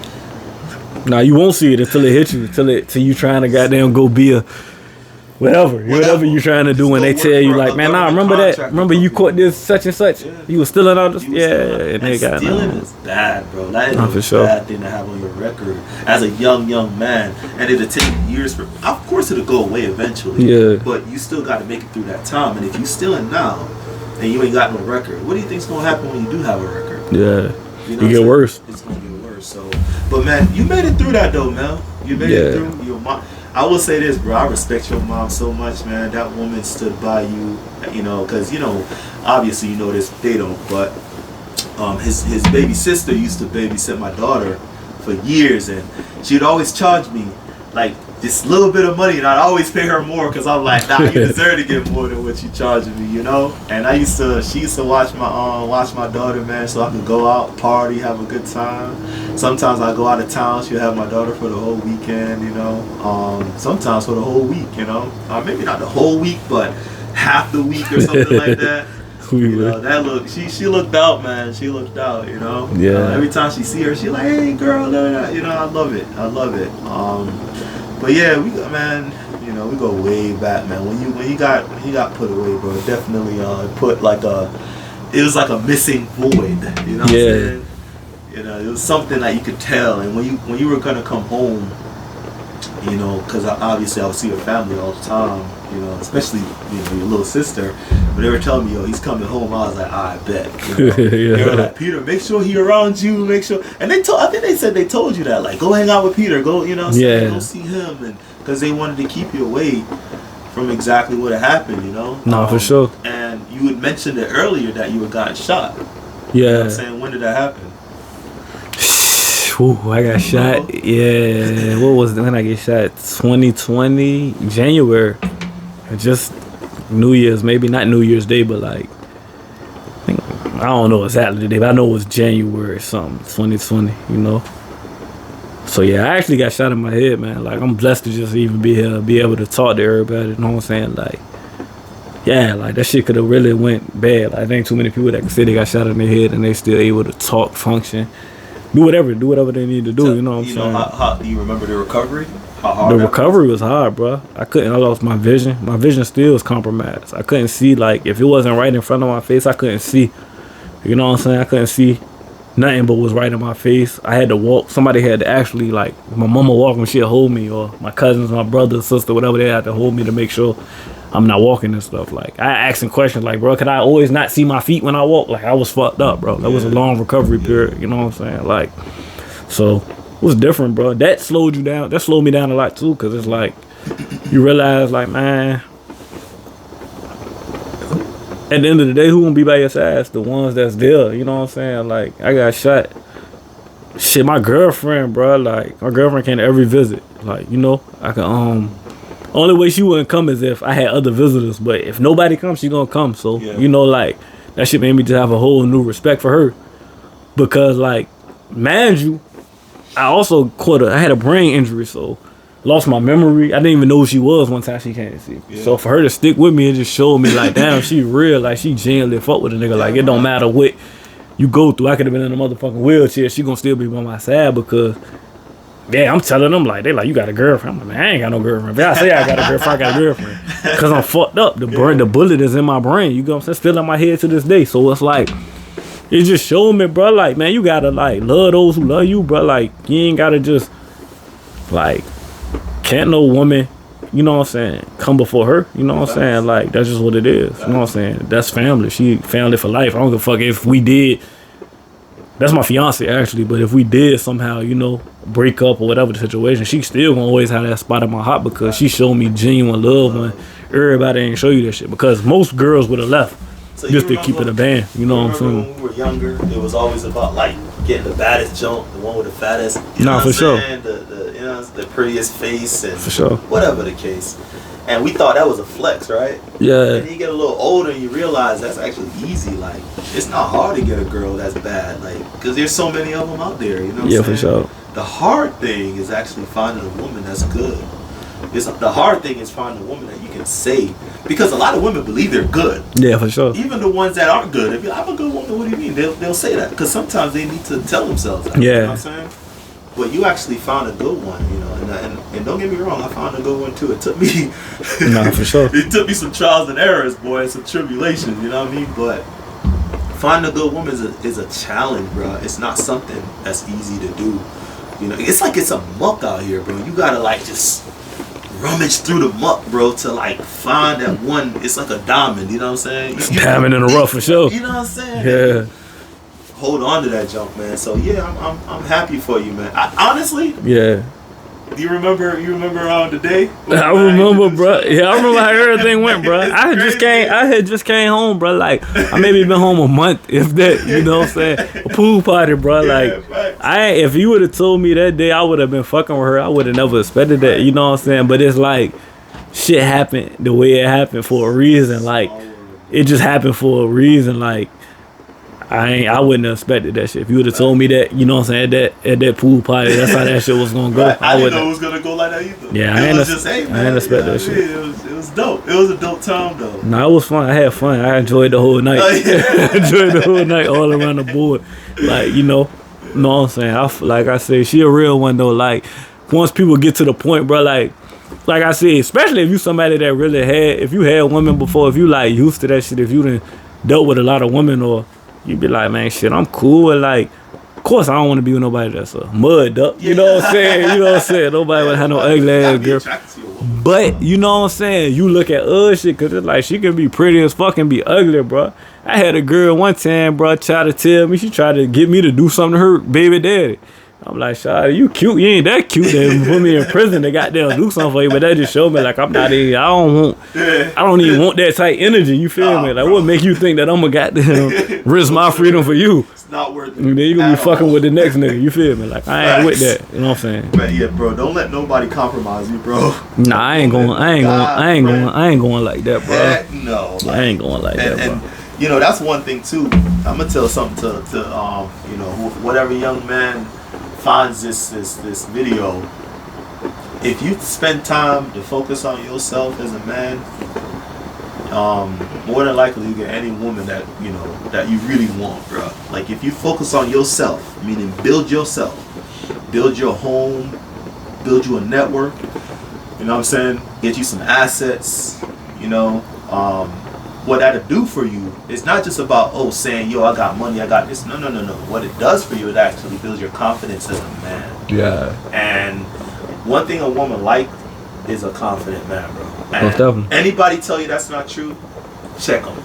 Nah, you won't see it until it hits you, till you trying to goddamn go be a whatever you trying to do, and they tell you like, man, nah, remember that? Remember you caught this such and such? Yeah. You was stealing all this? Yeah, and they got stealing is bad, bro. That is for a sure. bad thing to have on your record as a young man, and it'll take years for. Of course, it'll go away eventually. Yeah. But you still got to make it through that time, and if you stealing now, and you ain't got no record, what do you think's gonna happen when you do have a record? Yeah. You know it get worse. It's gonna get worse. So, but man, you made it through that though, Mel. You made it through. Your mom. I will say this, bro. I respect your mom so much, man. That woman stood by you, you know, because obviously you know this. They don't, but his baby sister used to babysit my daughter for years, and she'd always charge me like this little bit of money, and I'd always pay her more because I'm like, nah, you deserve to get more than what you charging me, you know. And she used to watch my daughter, man, so I could go out, party, have a good time. Sometimes I go out of town, she'll have my daughter for the whole weekend, you know. Sometimes for the whole week, you know. Maybe not the whole week, but half the week or something like that. You know, she looked out, man. She looked out, you know. Yeah. Every time she see her, she like, hey, girl, you know. I love it. But yeah, we go way back, man. When he got put away, bro, definitely it was like a missing void. You know what I'm saying? You know, it was something that you could tell. And when you were gonna come home, you know, because obviously I would see your family all the time, you know, especially your little sister. But they were telling me, yo, he's coming home. I was like, I bet. You know? They were like, Peter, make sure he around you. Make sure. And I think they said they told you that, like, go hang out with Peter. Go, you know, go see him, and because they wanted to keep you away from exactly what had happened, you know. No, for sure. And you had mentioned it earlier that you had gotten shot. Yeah. You know what I'm saying, when did that happen? Ooh, I got shot. Yeah. What was when I get shot? 2020 January. Just New Year's, maybe not New Year's Day, but like I don't know exactly the day, but I know it was January something, 2020. You know. So yeah, I actually got shot in my head, man. Like I'm blessed to just even be here, be able to talk to everybody. You know what I'm saying? Like, yeah, like that shit could have really went bad. Like, there ain't too many people that can say they got shot in their head and they still able to talk, function, do whatever they need to do. So, you know what I'm saying? How do you remember the recovery? How hard? The recovery was hard, bro. I lost my vision. My vision still was compromised. I couldn't see, like, if it wasn't right in front of my face, I couldn't see. You know what I'm saying? I couldn't see nothing but was right in my face. I had to walk. Somebody had to actually, like, my mama walking, she'd hold me, or my cousins, my brother, sister, whatever, they had to hold me to make sure I'm not walking and stuff. Like, I asking questions like, bro, could I always not see my feet when I walk? Like, I was fucked up, bro. That was a long recovery period. You know what I'm saying? Like, so it was different, bro. That slowed you down. That slowed me down a lot too, because it's like you realize, like, man, at the end of the day, who gonna be by your side? The ones that's there. You know what I'm saying? Like, I got shot. Shit, my girlfriend, bro. Like, my girlfriend came to every visit. Like, you know, I can only way she wouldn't come is if I had other visitors. But if nobody comes, she gonna come. So you know, like, that shit made me just have a whole new respect for her. Because, like, mind you, I also I had a brain injury, so lost my memory. I didn't even know who she was one time she came to see me. Yeah. So for her to stick with me, it just showed me, like, damn, she real. Like, she genuinely fuck with a nigga. Like, it don't matter what you go through. I could have been in a motherfucking wheelchair. She gonna still be by my side because, yeah, I'm telling them, like, they like, you got a girlfriend. I'm like, man, I ain't got no girlfriend. If I say I got a girlfriend, I got a girlfriend. Because I'm fucked up. The bullet is in my brain. You know what I'm saying? Still in my head to this day. So it's like, it just showed me, bro, like, man, you gotta, like, love those who love you, bro. Like, you ain't gotta just, like, can't no woman, you know what I'm saying, come before her. You know what I'm saying? Like, that's just what it is. You know what I'm saying? That's family. She family for life. I don't give a fuck if we did. That's my fiance, actually. But if we did somehow, you know, break up or whatever the situation, she still gonna always have that spot in my heart because she showed me genuine love when everybody ain't show you that shit. Because most girls would have left. So just to keep it a band, you know what I'm saying? When we were younger, it was always about, like, getting the baddest jump, the one with the fattest, you know for what I'm sure. The you know, the prettiest face, and for sure, whatever the case. And we thought that was a flex, right? Yeah. And you get a little older and you realize that's actually easy. Like, it's not hard to get a girl that's bad, like, because there's so many of them out there. You know what I'm saying? For sure. The hard thing is actually finding a woman that's good. The hard thing is finding a woman that you can say, because a lot of women believe they're good. Yeah, for sure. Even the ones that aren't good, if you're like, I'm a good woman, what do you mean? They'll say that because sometimes they need to tell themselves that. Yeah. You know what I'm saying? But you actually found a good one, you know, and don't get me wrong, I found a good one too. It took me, Nah, for sure. it took me some trials and errors, boy, and some tribulations, you know what I mean? But finding a good woman is a challenge, bro. It's not something that's easy to do. You know, it's like it's a muck out here, bro. You gotta like just rummage through the muck, bro, to like find that one. It's like a diamond, you know what I'm saying? Diamond in the rough for sure. You know what I'm saying? Yeah. Hold on to that junk, man. So yeah, I'm happy for you, man. Honestly, Yeah. do you remember the day? I remember, bro. Yeah, I remember how everything went, bro. I had just came home, bro. Like, I maybe been home a month, if that. You know what I'm saying? A pool party, bro. Like, if you would have told me that day, I would have been fucking with her. I would have never expected that. You know what I'm saying? But it's like, shit happened the way it happened for a reason. Like, it just happened for a reason. Like, I wouldn't have expected that shit. If you would have told me that, you know what I'm saying, at that pool party, that's how that shit was gonna go. Right. I didn't know it was gonna go like that either. Yeah, I ain't expect that shit. It was dope. It was a dope time though. Nah, it was fun. I had fun. I enjoyed the whole night. Oh, yeah. Enjoyed the whole night all around the board. Like, you know what I'm saying? Like I say, she a real one though. Like, once people get to the point, bro, like I said, especially if you somebody that really if you had women before, if you like used to that shit, if you done dealt with a lot of women, or you be like, man, shit, I'm cool with like, of course I don't want to be with nobody that's a mud duck. You know what I'm saying? You know what I'm saying? Nobody would have no ugly ass girl. But you know what I'm saying? You look at other shit, cause it's like she can be pretty as fuck and be ugly, bro. I had a girl one time, bro, try to tell me, she tried to get me to do something to her baby daddy. I'm like, Shawty, you cute. You ain't that cute. They put me in prison. They goddamn do something for you. But that just showed me like I'm not in. I don't even want that type energy. You feel me? Like, what make you think that I'm gonna goddamn risk my freedom for you? It's not worth it. And then you gonna be fucking with the next nigga. You feel me? Like, I ain't with that. You know what I'm saying? But yeah, bro, don't let nobody compromise you, bro. Nah, I ain't going like that, bro. Heck no. I ain't going like that, bro. And you know, that's one thing too. I'm gonna tell something to you know, whatever young man finds this video. If you spend time to focus on yourself as a man, more than likely you get any woman that you know that you really want, bro. Like, if you focus on yourself, meaning build yourself, build your home, build you a network, you know what I'm saying, get you some assets, you know, what that'll do for you is not just about saying, yo, I got money, I got this. No. What it does for you, it actually builds your confidence as a man. Yeah. And one thing a woman like is a confident man, bro. And most definitely. Anybody tell you that's not true, check them.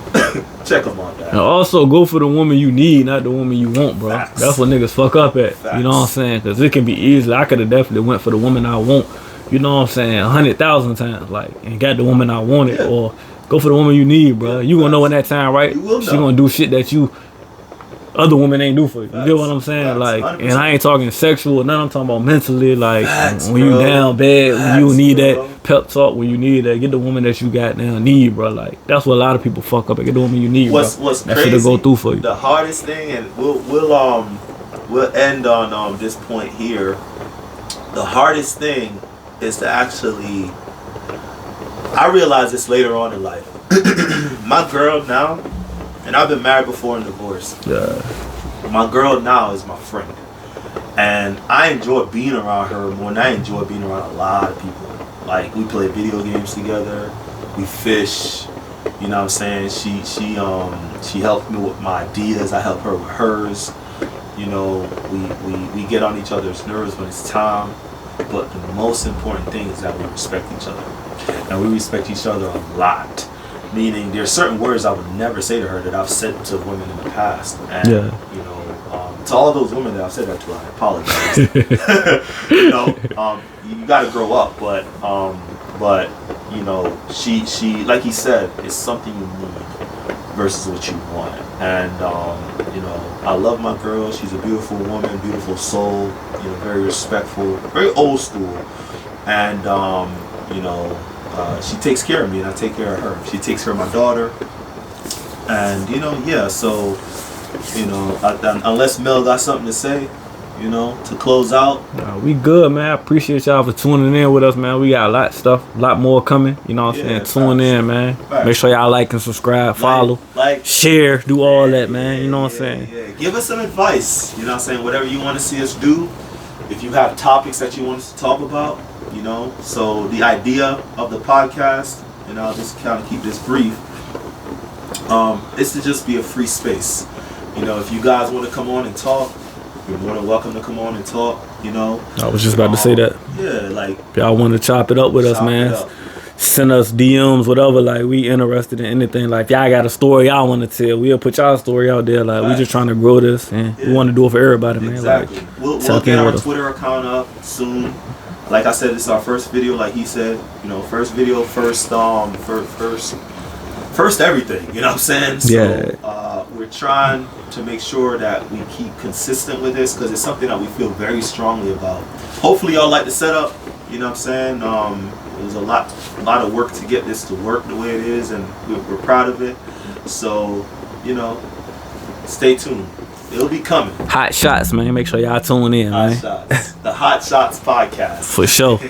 Check them on that. And also go for the woman you need, not the woman you want, bro. Facts. That's what niggas fuck up at. Facts. You know what I'm saying? Because it can be easy. I could have definitely went for the woman I want, you know what I'm saying, 100,000 times, like, and got the woman I wanted. Yeah. Or go for the woman you need, bro. You gonna know in that time, right? You will know. She gonna do shit that other women ain't do for you. You get what I'm saying? Facts. Like, 100%. and I ain't talking sexual, none. I'm talking about mentally. Like, Facts, when you bro. down bad, when you Facts, need bro. that pep talk, when you need that, get the woman that you got now need, bro. Like, that's what a lot of people fuck up. Get the woman you need, What's bro. That crazy? shit'll go through for you. The hardest thing, and we'll end on this point here. The hardest thing is to actually. I realized this later on in life. My girl now, and I've been married before and divorced. Yeah. My girl now is my friend, and I enjoy being around her more than I enjoy being around a lot of people. Like, we play video games together, we fish. You know what I'm saying? She helped me with my ideas. I help her with hers. You know, we get on each other's nerves when it's time. But the most important thing is that we respect each other, and we respect each other a lot. Meaning, there's certain words I would never say to her that I've said to women in the past. And, you know, to all those women that I've said that to, I apologize. You know, you got to grow up. But you know, she, like he said, it's something you need versus what you want. And, you know, I love my girl. She's a beautiful woman, beautiful soul, you know, very respectful, very old school. And, you know, she takes care of me and I take care of her. She takes care of my daughter. And, you know, yeah, so, you know, unless Mel got something to say, you know, to close out. We good, man. I appreciate y'all for tuning in with us, man. We got a lot more coming. You know what I'm saying? Tune in, man. Make sure y'all like and subscribe, follow, share, do all that, man. You know what I'm saying? Yeah. Give us some advice. You know what I'm saying? Whatever you want to see us do, if you have topics that you want us to talk about, you know. So the idea of the podcast, and I'll just kind of keep this brief, is to just be a free space. You know, if you guys want to come on and talk, you're more than welcome to come on and talk, you know. I was just about to say that. Yeah, like, if y'all want to chop it up with us, man, send us DMs, whatever. Like, we interested in anything. Like, if y'all got a story y'all want to tell, we'll put y'all story out there. Like, we just trying to grow this, and we want to do it for everybody, man. Exactly. Like, we'll get our Twitter account up soon. Like I said, this is our first video. Like he said, you know, first video, first everything. You know what I'm saying? So, we're trying to make sure that we keep consistent with this because it's something that we feel very strongly about. Hopefully, y'all like the setup. You know what I'm saying? It was a lot of work to get this to work the way it is, and we're proud of it. So, you know, stay tuned. It'll be coming. Hot shots, man. Make sure y'all tune in, man. Hot Shots. The Hot Shots podcast. For sure.